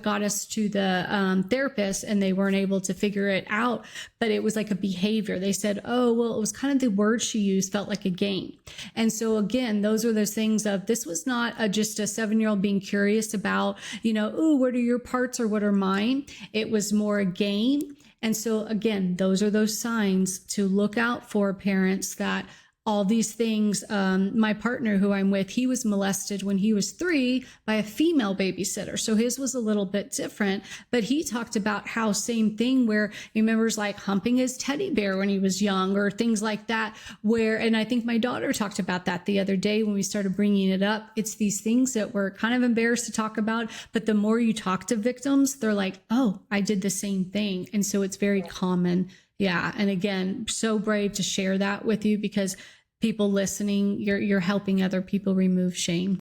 got us to the therapist, and they weren't able to figure it out. But it was like a behavior. They said, oh, well, it was kind of the word she used felt like a game. And so again, those are those things of this was not just a 7-year-old being curious about, oh, what are your parts or what are mine? It was more a game. And so again, those are those signs to look out for, parents, that all these things. My partner who I'm with, he was molested when he was 3 by a female babysitter. So his was a little bit different, but he talked about how same thing where he remembers like humping his teddy bear when he was young or things like that where, and I think my daughter talked about that the other day when we started bringing it up. It's these things that we're kind of embarrassed to talk about, but the more you talk to victims, they're like, oh, I did the same thing. And so it's very common. Yeah. And again, so brave to share that with you because people listening, you're helping other people remove shame.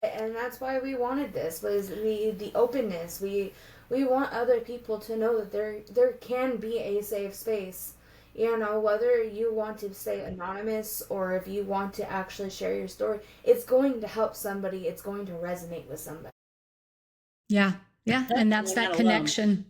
And that's why we wanted this was the openness. We want other people to know that there can be a safe space. You know, whether you want to stay anonymous or if you want to actually share your story, it's going to help somebody. It's going to resonate with somebody. Yeah. Yeah. And that's that connection.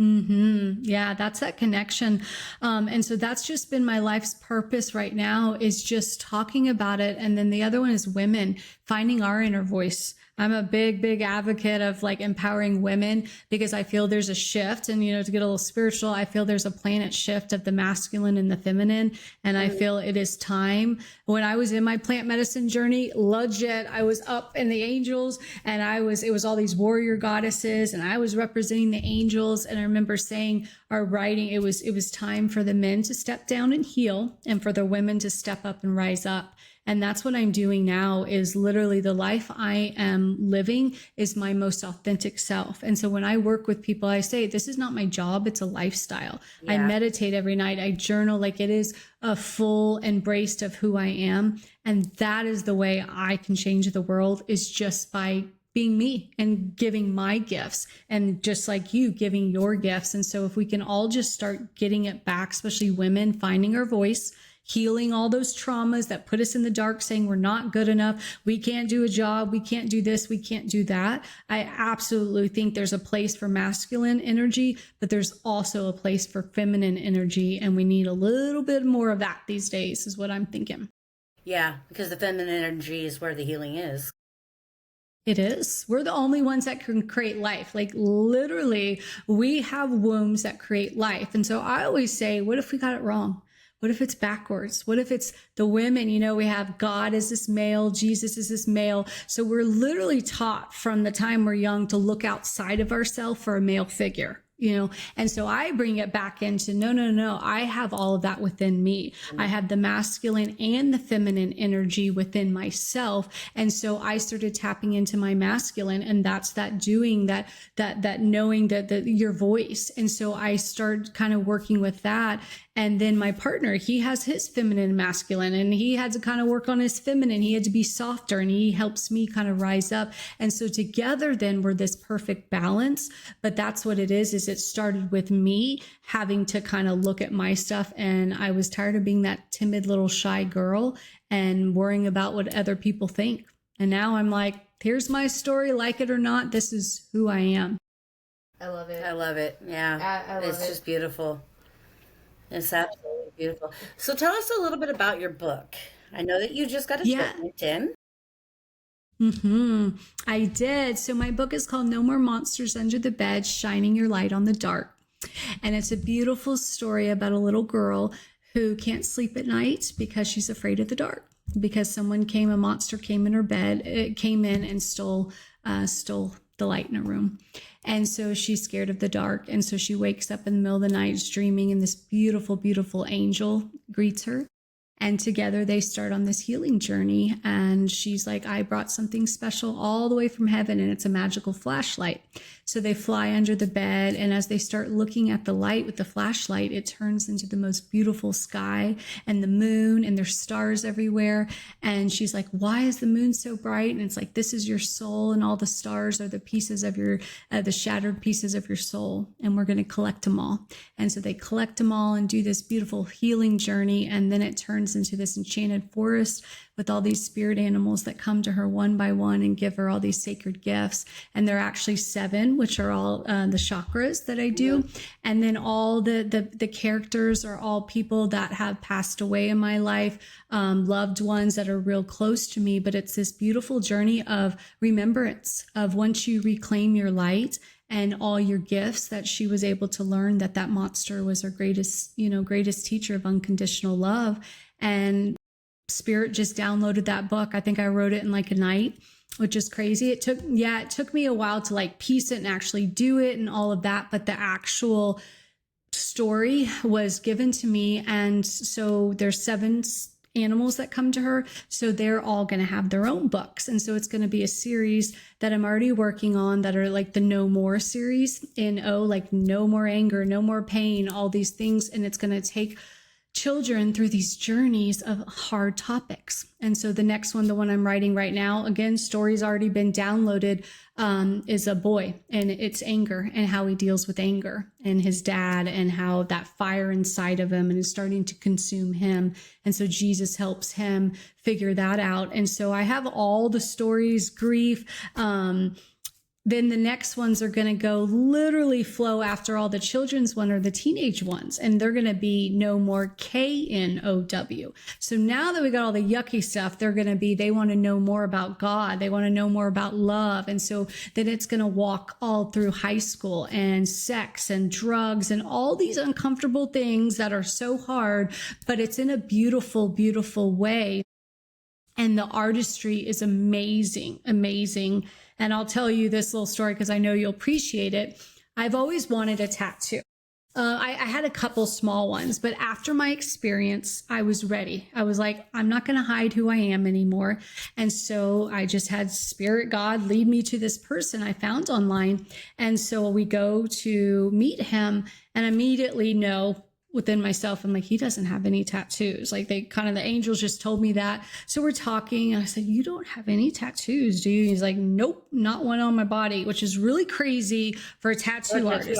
Yeah, that's that connection. And so that's just been my life's purpose right now is just talking about it. And then the other one is women finding our inner voice. I'm a big advocate of like empowering women because I feel there's a shift and, you know, to get a little spiritual, I feel there's a planet shift of the masculine and the feminine. And I feel it is time. When I was in my plant medicine journey, legit, I was up in the angels and it was all these warrior goddesses and I was representing the angels. And I remember saying or writing, it was time for the men to step down and heal and for the women to step up and rise up. And that's what I'm doing now is literally the life I am living is my most authentic self. And so when I work with people, I say, this is not my job. It's a lifestyle. Yeah. I meditate every night. I journal like it is a full embrace of who I am. And that is the way I can change the world is just by being me and giving my gifts and just like you giving your gifts. And so if we can all just start getting it back, especially women, finding our voice, healing all those traumas that put us in the dark, saying we're not good enough. We can't do a job. We can't do this. We can't do that. I absolutely think there's a place for masculine energy, but there's also a place for feminine energy. And we need a little bit more of that these days is what I'm thinking. Yeah, because the feminine energy is where the healing is. It is. We're the only ones that can create life. Like literally, we have wombs that create life. And so I always say, what if we got it wrong? What if it's backwards? What if it's the women? You know, we have God as this male, Jesus is this male. So we're literally taught from the time we're young to look outside of ourselves for a male figure. You know, and so I bring it back into no. I have all of that within me. I have the masculine and the feminine energy within myself. And so I started tapping into my masculine, and that's that doing that knowing that your voice. And so I started kind of working with that. And then my partner, he has his feminine and masculine, and he had to kind of work on his feminine. He had to be softer, and he helps me kind of rise up. And so together then we're this perfect balance. But that's what it is it started with me having to kind of look at my stuff. And I was tired of being that timid little shy girl and worrying about what other people think. And now I'm like, here's my story, like it or not, this is who I am. I love it. I love it. Yeah. I love it's it. just beautiful. It's absolutely beautiful. So tell us a little bit about your book. I know that you just got it in. I did. So my book is called No More Monsters Under the Bed, Shining Your Light on the Dark. And it's a beautiful story about a little girl who can't sleep at night because she's afraid of the dark. Because a monster came in her bed, it came in and stole the light in her room. And so she's scared of the dark. And so she wakes up in the middle of the night dreaming, and this beautiful, beautiful angel greets her. And together they start on this healing journey. And she's like, I brought something special all the way from heaven, and it's a magical flashlight. So they fly under the bed. And as they start looking at the light with the flashlight, it turns into the most beautiful sky and the moon, and there's stars everywhere. And she's like, why is the moon so bright? And it's like, this is your soul, and all the stars are the pieces of the shattered pieces of your soul. And we're going to collect them all. And so they collect them all and do this beautiful healing journey. And then it turns into this enchanted forest with all these spirit animals that come to her one by one and give her all these sacred gifts. And there are actually 7, which are all the chakras that I do. And then all the characters are all people that have passed away in my life, loved ones that are real close to me. But it's this beautiful journey of remembrance of once you reclaim your light and all your gifts, that she was able to learn that that monster was her greatest teacher of unconditional love. And Spirit just downloaded that book. I think I wrote it in like a night, which is crazy. It took me a while to like piece it and actually do it and all of that, but the actual story was given to me. And so there's 7 animals that come to her, so they're all going to have their own books. And so it's going to be a series that I'm already working on that are like the No More series, NO, like no more anger, no more pain, all these things. And it's going to take children through these journeys of hard topics. And so the next one, the one I'm writing right now, again, story's already been downloaded, is a boy, and it's anger and how he deals with anger, and his dad, and how that fire inside of him and is starting to consume him. And so Jesus helps him figure that out. And so I have all the stories, grief, then the next ones are going to go literally flow after all the children's one or the teenage ones. And they're going to be no more KNOW. So now that we got all the yucky stuff, they want to know more about God. They want to know more about love. And so then it's going to walk all through high school and sex and drugs and all these uncomfortable things that are so hard, but it's in a beautiful, beautiful way. And the artistry is amazing, amazing. And I'll tell you this little story because I know you'll appreciate it. I've always wanted a tattoo. I had a couple small ones, but after my experience, I was ready. I was like, I'm not going to hide who I am anymore. And so I just had Spirit God lead me to this person I found online. And so we go to meet him, and immediately know within myself, I'm like, he doesn't have any tattoos. Like the angels just told me that. So we're talking, and I said, you don't have any tattoos, do you? He's like, nope, not one on my body, which is really crazy for a tattoo artist.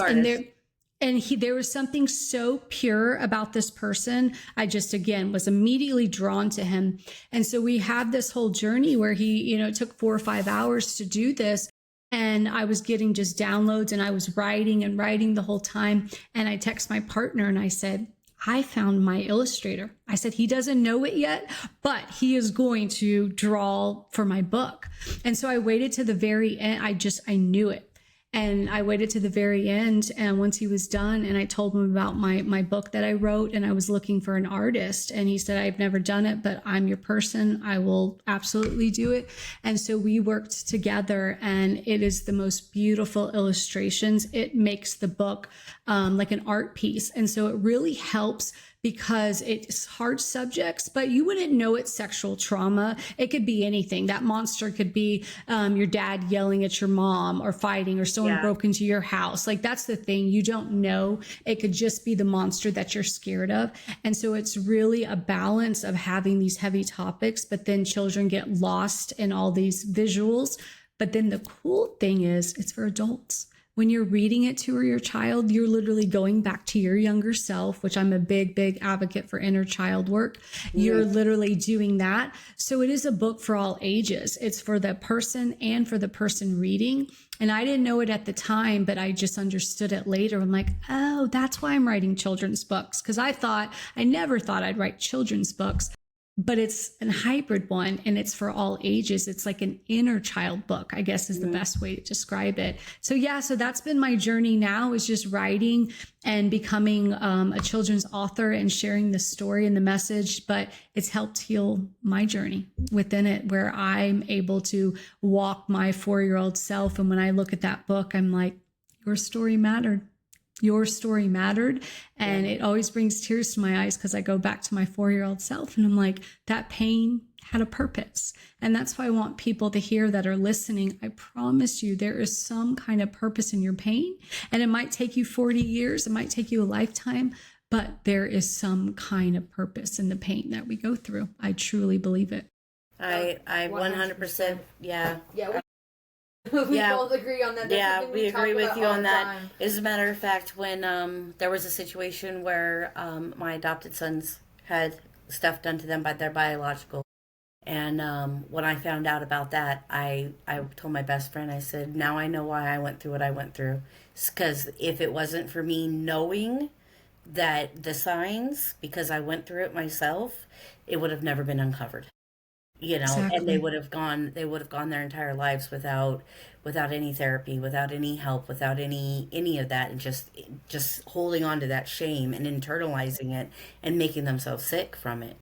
And there was something so pure about this person. I just, again, was immediately drawn to him. And so we have this whole journey where he, it took 4 or 5 hours to do this. And I was getting just downloads, and I was writing and writing the whole time. And I text my partner and I said, I found my illustrator. I said, he doesn't know it yet, but he is going to draw for my book. And so I waited to the very end. I knew it. And I waited to the very end. And once he was done, and I told him about my book that I wrote, and I was looking for an artist. And he said, I've never done it, but I'm your person. I will absolutely do it. And so we worked together, and it is the most beautiful illustrations. It makes the book like an art piece. And so it really helps, because it's hard subjects, but you wouldn't know it's sexual trauma. It could be anything. That monster could be your dad yelling at your mom, or fighting, or someone broke into your house. Like, that's the thing. You don't know. It could just be the monster that you're scared of. And so it's really a balance of having these heavy topics, but then children get lost in all these visuals. But then the cool thing is, it's for adults. When you're reading it to your child, you're literally going back to your younger self, which I'm a big, big advocate for inner child work. You're literally doing that. So it is a book for all ages. It's for the person and for the person reading. And I didn't know it at the time, but I just understood it later. I'm like, oh, that's why I'm writing children's books. Because I never thought I'd write children's books. But it's a hybrid one, and it's for all ages. It's like an inner child book, I guess is the best way to describe it. So so that's been my journey now, is just writing and becoming a children's author and sharing the story and the message. But it's helped heal my journey within it, where I'm able to walk my 4-year-old self. And when I look at that book, I'm like, your story mattered. Your story mattered. And it always brings tears to my eyes, because I go back to my 4-year-old self, and I'm like, that pain had a purpose. And that's why I want people to hear that are listening. I promise you, there is some kind of purpose in your pain. And it might take you 40 years. It might take you a lifetime, but there is some kind of purpose in the pain that we go through. I truly believe it. I 100%. Yeah. We both agree on that. That's we agree with you on that. Time. As a matter of fact, when there was a situation where my adopted sons had stuff done to them by their biological, and when I found out about that, I told my best friend, I said, now I know why I went through what I went through. Because if it wasn't for me knowing that the signs, because I went through it myself, it would have never been uncovered. and they Exactly. would have gone their entire lives without any therapy, without any help, without any of that, and just holding on to that shame and internalizing it and making themselves sick from it.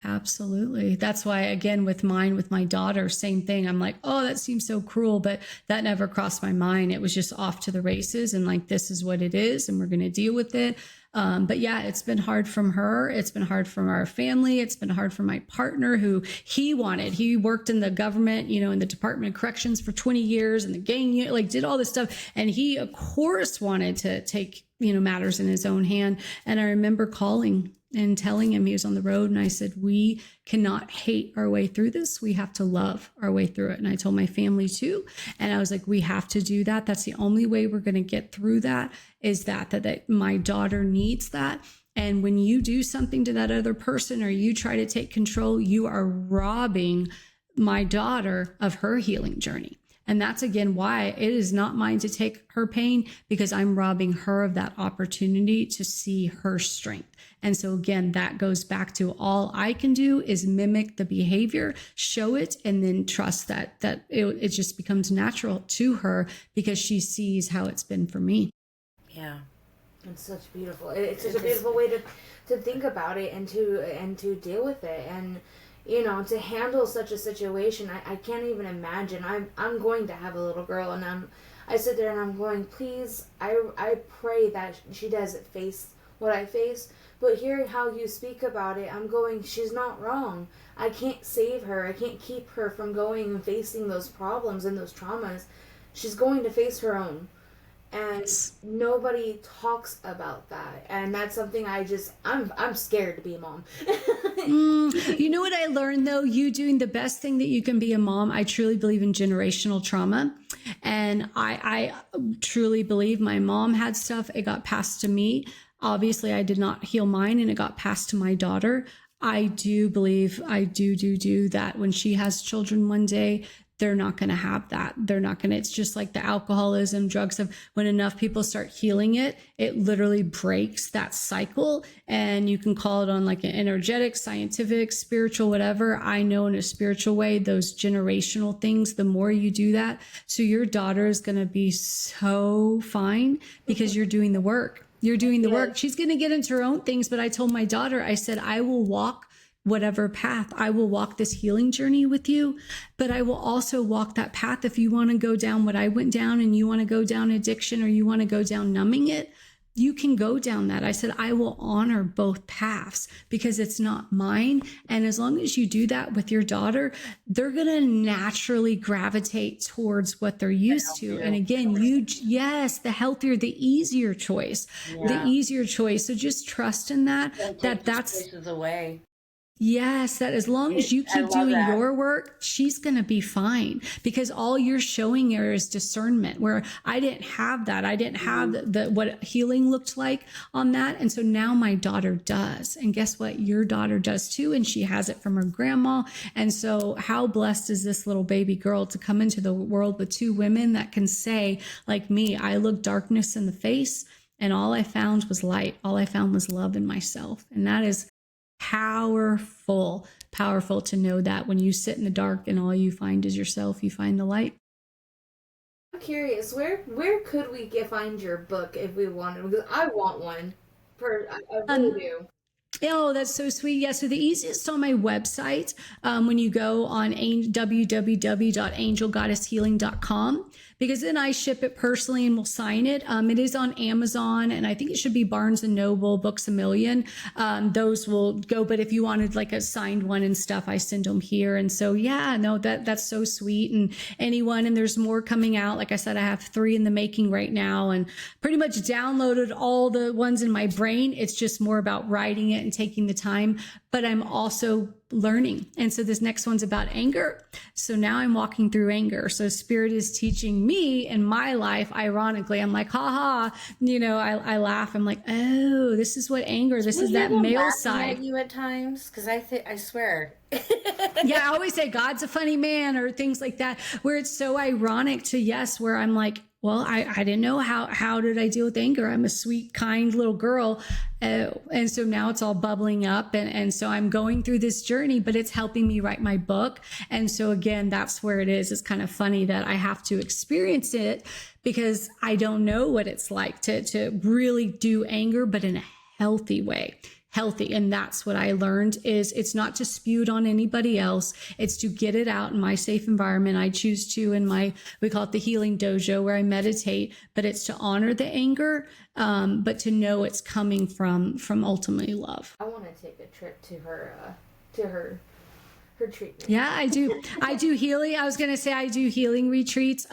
Absolutely. That's why, again, with my daughter, same thing. I'm like, oh, that seems so cruel, but that never crossed my mind. It was just off to the races and like, this is what it is, and we're going to deal with it. But yeah, it's been hard from her. It's been hard from our family. It's been hard from my partner who he worked in the government, in the Department of Corrections for 20 years and the gang unit, like did all this stuff. And he, of course, wanted to take, matters in his own hand. And I remember calling and telling him, he was on the road, and I said, we cannot hate our way through this. We have to love our way through it. And I told my family too. And I was like, we have to do that. That's the only way we're going to get through that, is that my daughter needs that. And when you do something to that other person, or you try to take control, you are robbing my daughter of her healing journey. And that's, again, why it is not mine to take her pain, because I'm robbing her of that opportunity to see her strength. And so, again, that goes back to, all I can do is mimic the behavior, show it, and then trust that it just becomes natural to her, because she sees how it's been for me. Yeah. It's such beautiful. It's such a beautiful way to think about it and to deal with it, and to handle such a situation. I can't even imagine. I'm going to have a little girl, and I sit there and I'm going, please, I pray that she doesn't face what I face. But hearing how you speak about it, I'm going, she's not wrong. I can't save her. I can't keep her from going and facing those problems and those traumas. She's going to face her own. And nobody talks about that, and that's something I'm scared to be a mom. You know what I learned, though? You doing the best thing that you can be a mom. I truly believe in generational trauma, and I truly believe my mom had stuff. It got passed to me. Obviously, I did not heal mine, and it got passed to my daughter. I do believe, I do that when she has children one day, they're not going to have that. They're not going to, it's just like the alcoholism, drug stuff. When enough people start healing it, it literally breaks that cycle. And you can call it on like an energetic, scientific, spiritual, whatever. I know in a spiritual way, those generational things, the more you do that. So your daughter is going to be so fine, because you're doing the work. You're doing the work. She's going to get into her own things. But I told my daughter, I said, I will walk whatever path. I will walk this healing journey with you, but I will also walk that path. If you want to go down what I went down, and you want to go down addiction, or you want to go down numbing it, you can go down that. I said, I will honor both paths, because it's not mine. And as long as you do that with your daughter, they're going to naturally gravitate towards what they're used to. And again, the healthier, the easier choice, the easier choice. So just trust in that, that's away. Yes, that as long as you keep doing your work, she's going to be fine, because all you're showing her is discernment, where I didn't have that. I didn't have the what healing looked like on that. And so now my daughter does. And guess what? Your daughter does too. And she has it from her grandma. And so how blessed is this little baby girl to come into the world with two women that can say, like me, I looked darkness in the face, and all I found was light. All I found was love in myself. And that is powerful to know that when you sit in the dark and all you find is yourself, you find the light. I'm curious, where could we find your book if we wanted? Because I want one. I really do. Oh, that's so sweet. Yeah. So the easiest on my website, when you go on www.angelgoddesshealing.com, because then I ship it personally and we'll sign it. It is on Amazon, and I think it should be Barnes and Noble, Books a Million. Those will go. But if you wanted like a signed one and stuff, I send them here. And so, yeah, no, that's so sweet. And and there's more coming out. Like I said, I have 3 in the making right now, and pretty much downloaded all the ones in my brain. It's just more about writing it and taking the time. But I'm also learning. And so this next one's about anger. So now I'm walking through anger. So Spirit is teaching me in my life. Ironically, I'm like, haha, I laugh. I'm like, oh, this is what anger, this is that male side. At you at times, because I swear. Yeah, I always say God's a funny man, or things like that, where it's so ironic to where I'm like, well, I didn't know how did I deal with anger? I'm a sweet, kind little girl. And so now it's all bubbling up. And so I'm going through this journey, but it's helping me write my book. And so again, that's where it is. It's kind of funny that I have to experience it because I don't know what it's like to really do anger, but in a healthy way. Healthy. And that's what I learned is it's not to spew it on anybody else. It's to get it out in my safe environment. I choose to in we call it the healing dojo where I meditate, but it's to honor the anger, but to know it's coming from ultimately love. I want to take a trip to her treatment. Yeah, I do. I do healing. I was going to say I do healing retreats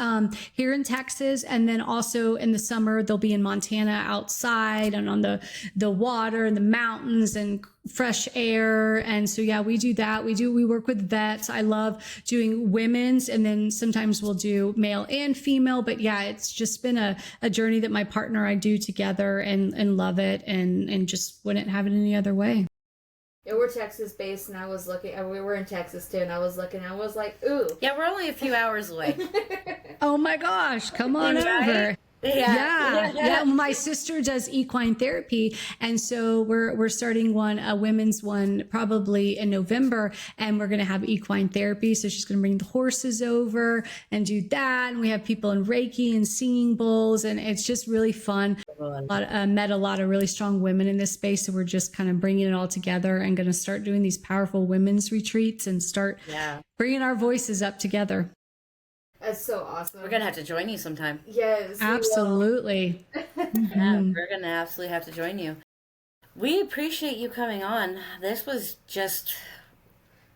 here in Texas. And then also in the summer, they'll be in Montana outside and on the water and the mountains and fresh air. And so, yeah, we do that. We work with vets. I love doing women's, and then sometimes we'll do male and female. But yeah, it's just been a journey that my partner I do together and love it and just wouldn't have it any other way. Yeah, we're Texas based, and I was looking. We were in Texas too, and I was looking. I was like, "Ooh, Yeah, we're only a few hours away. Oh my gosh, come on Right? over. Yeah. Yeah. My sister does equine therapy. And so we're starting a women's one, probably in November. And we're going to have equine therapy. So she's going to bring the horses over and do that. And we have people in Reiki and singing bowls. And it's just really fun. Met a lot of really strong women in this space. So we're just kind of bringing it all together and going to start doing these powerful women's retreats and start bringing our voices up together. That's so awesome. We're going to have to join you sometime. Yes. Absolutely. Yeah, we're going to absolutely have to join you. We appreciate you coming on. This was just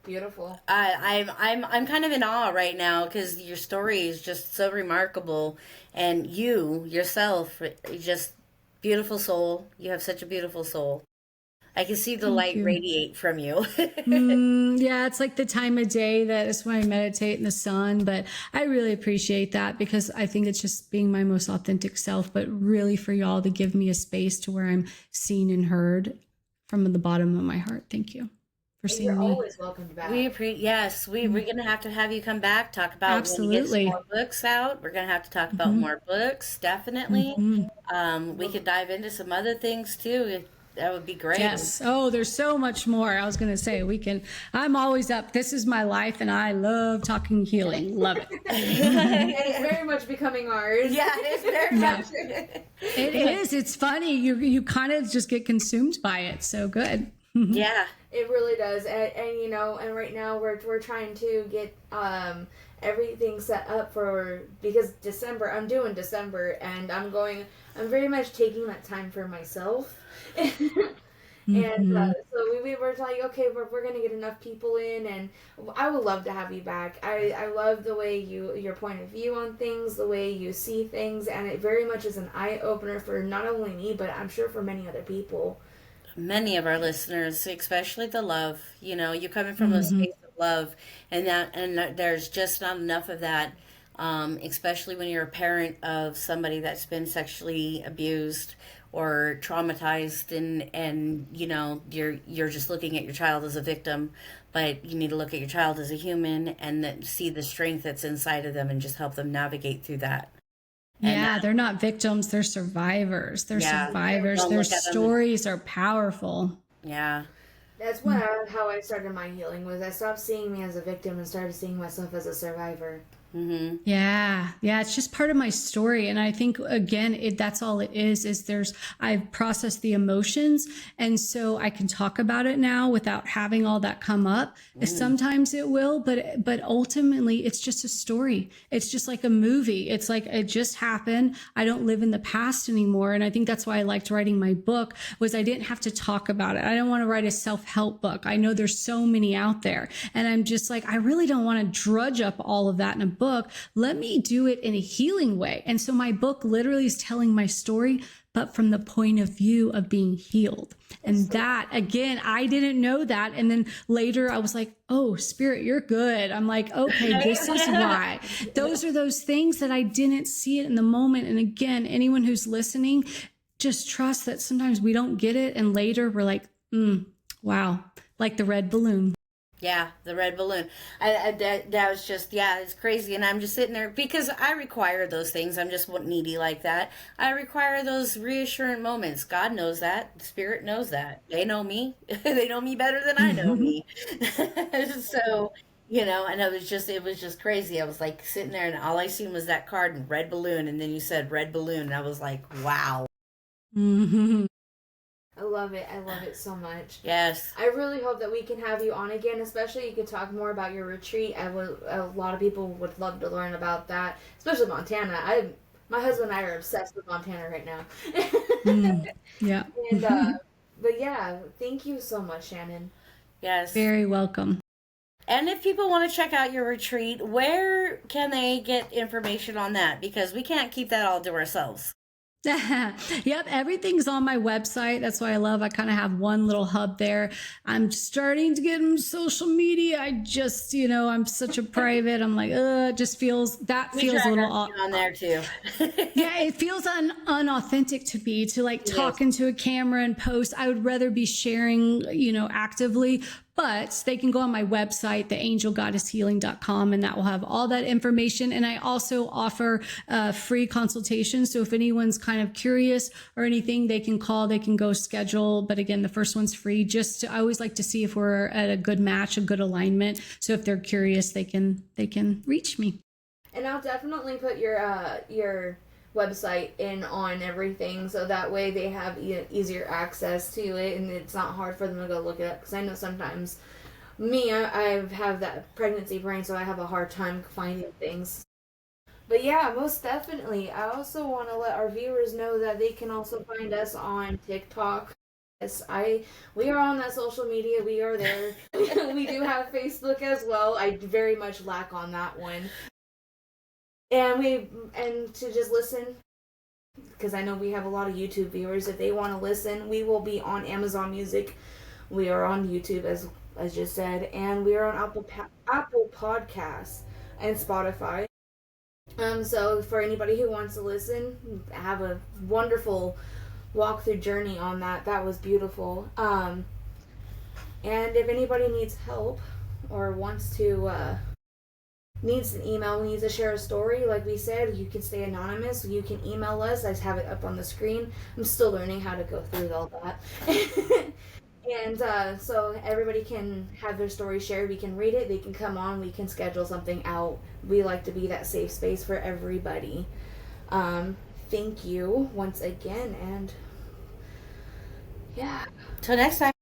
beautiful. I'm kind of in awe right now because your story is just so remarkable, and you yourself, just beautiful soul. You have such a beautiful soul. I can see the light radiate from you. Yeah, it's like the time of day that is when I meditate in the sun. But I really appreciate that because I think it's just being my most authentic self. But really for y'all to give me a space to where I'm seen and heard from the bottom of my heart. Thank you for seeing me. You're always welcome back. We're going to have you come back, talk about when you get some more books out. We're going to have to talk about more books, definitely. We could dive into some other things too. That would be great. Yes. Oh, there's so much more. I was going to say I'm always up. This is my life and I love talking healing. Love it. It's very much becoming ours. Yeah, it is very much. It is. It's funny. You kind of just get consumed by it. So good. Yeah. It really does. And right now we're trying to get everything set up because December, I'm doing December, and I'm very much taking that time for myself. And so we were like, okay, we're going to get enough people in, and I would love to have you back. I love the way your point of view on things, the way you see things, and it very much is an eye-opener for not only me, but I'm sure for many other people. Many of our listeners, especially the love, you're coming from a space of love, and there's just not enough of that, especially when you're a parent of somebody that's been sexually abused or traumatized, and you're just looking at your child as a victim, but you need to look at your child as a human and then see the strength that's inside of them and just help them navigate through that. Yeah, they're not victims, they're survivors. They're survivors. Their stories are powerful. Yeah. That's how I started my healing, was I stopped seeing me as a victim and started seeing myself as a survivor. Yeah, it's just part of my story. And I think, again, that's all it is I've processed the emotions. And so I can talk about it now without having all that come up. Sometimes it will, but ultimately it's just a story. It's just like a movie. It's like, it just happened. I don't live in the past anymore. And I think that's why I liked writing my book, was I didn't have to talk about it. I don't want to write a self-help book. I know there's so many out there, and I'm just like, I really don't want to drudge up all of that in a book. Let me do it in a healing way. And so my book literally is telling my story, but from the point of view of being healed. And that, again, I didn't know that. And then later I was like, oh, Spirit, you're good. I'm like, okay, this is why. Those are those things that I didn't see it in the moment. And again, anyone who's listening, just trust that sometimes we don't get it. And later we're like, wow, like the red balloon. Yeah, the red balloon. That was just, yeah, it's crazy. And I'm just sitting there because I require those things. I'm just needy like that. I require those reassuring moments. God knows that. The Spirit knows that. They know me. They know me better than I know me. So, and it was just crazy. I was like sitting there and all I seen was that card and red balloon. And then you said red balloon. And I was like, wow. Mhm. I love it. I love it so much. Yes. I really hope that we can have you on again, especially you could talk more about your retreat. A lot of people would love to learn about that, especially Montana. My husband and I are obsessed with Montana right now. Mm, yeah. And but yeah, thank you so much, Shannon. Yes. Very welcome. And if people want to check out your retreat, where can they get information on that? Because we can't keep that all to ourselves. Yep, everything's on my website. That's why I kind of have one little hub there. I'm starting to get in social media. I just, I'm such a private. I'm like, it just feels We feels a try little not to be on there too. yeah, it feels unauthentic to me to like talk into a camera and post. I would rather be sharing, actively. But they can go on my website, theangelgoddesshealing.com, and that will have all that information. And I also offer free consultations. So if anyone's kind of curious or anything, they can call, they can go schedule. But again, the first one's free. I always like to see if we're at a good match, a good alignment. So if they're curious, they can reach me. And I'll definitely put your website in on everything so that way they have easier access to it and it's not hard for them to go look it up because I know sometimes I have that pregnancy brain so I have a hard time finding things. But yeah, most definitely. I also want to let our viewers know that they can also find us on TikTok. Yes, we are on that social media. We are there. We do have Facebook as well. I very much lack on that one. And to just listen because I know we have a lot of YouTube viewers. If they want to listen, we will be on Amazon Music. We are on YouTube as just said, and we are on Apple Podcasts and Spotify. So for anybody who wants to listen, have a wonderful walkthrough journey on that. That was beautiful. And if anybody needs help or wants to needs an email, needs to share a story, like we said, you can stay anonymous. You can email us. I have it up on the screen. I'm still learning how to go through all that. And so everybody can have their story shared. We can read it. They can come on. We can schedule something out. We like to be that safe space for everybody. Thank you once again. And yeah. Till next time.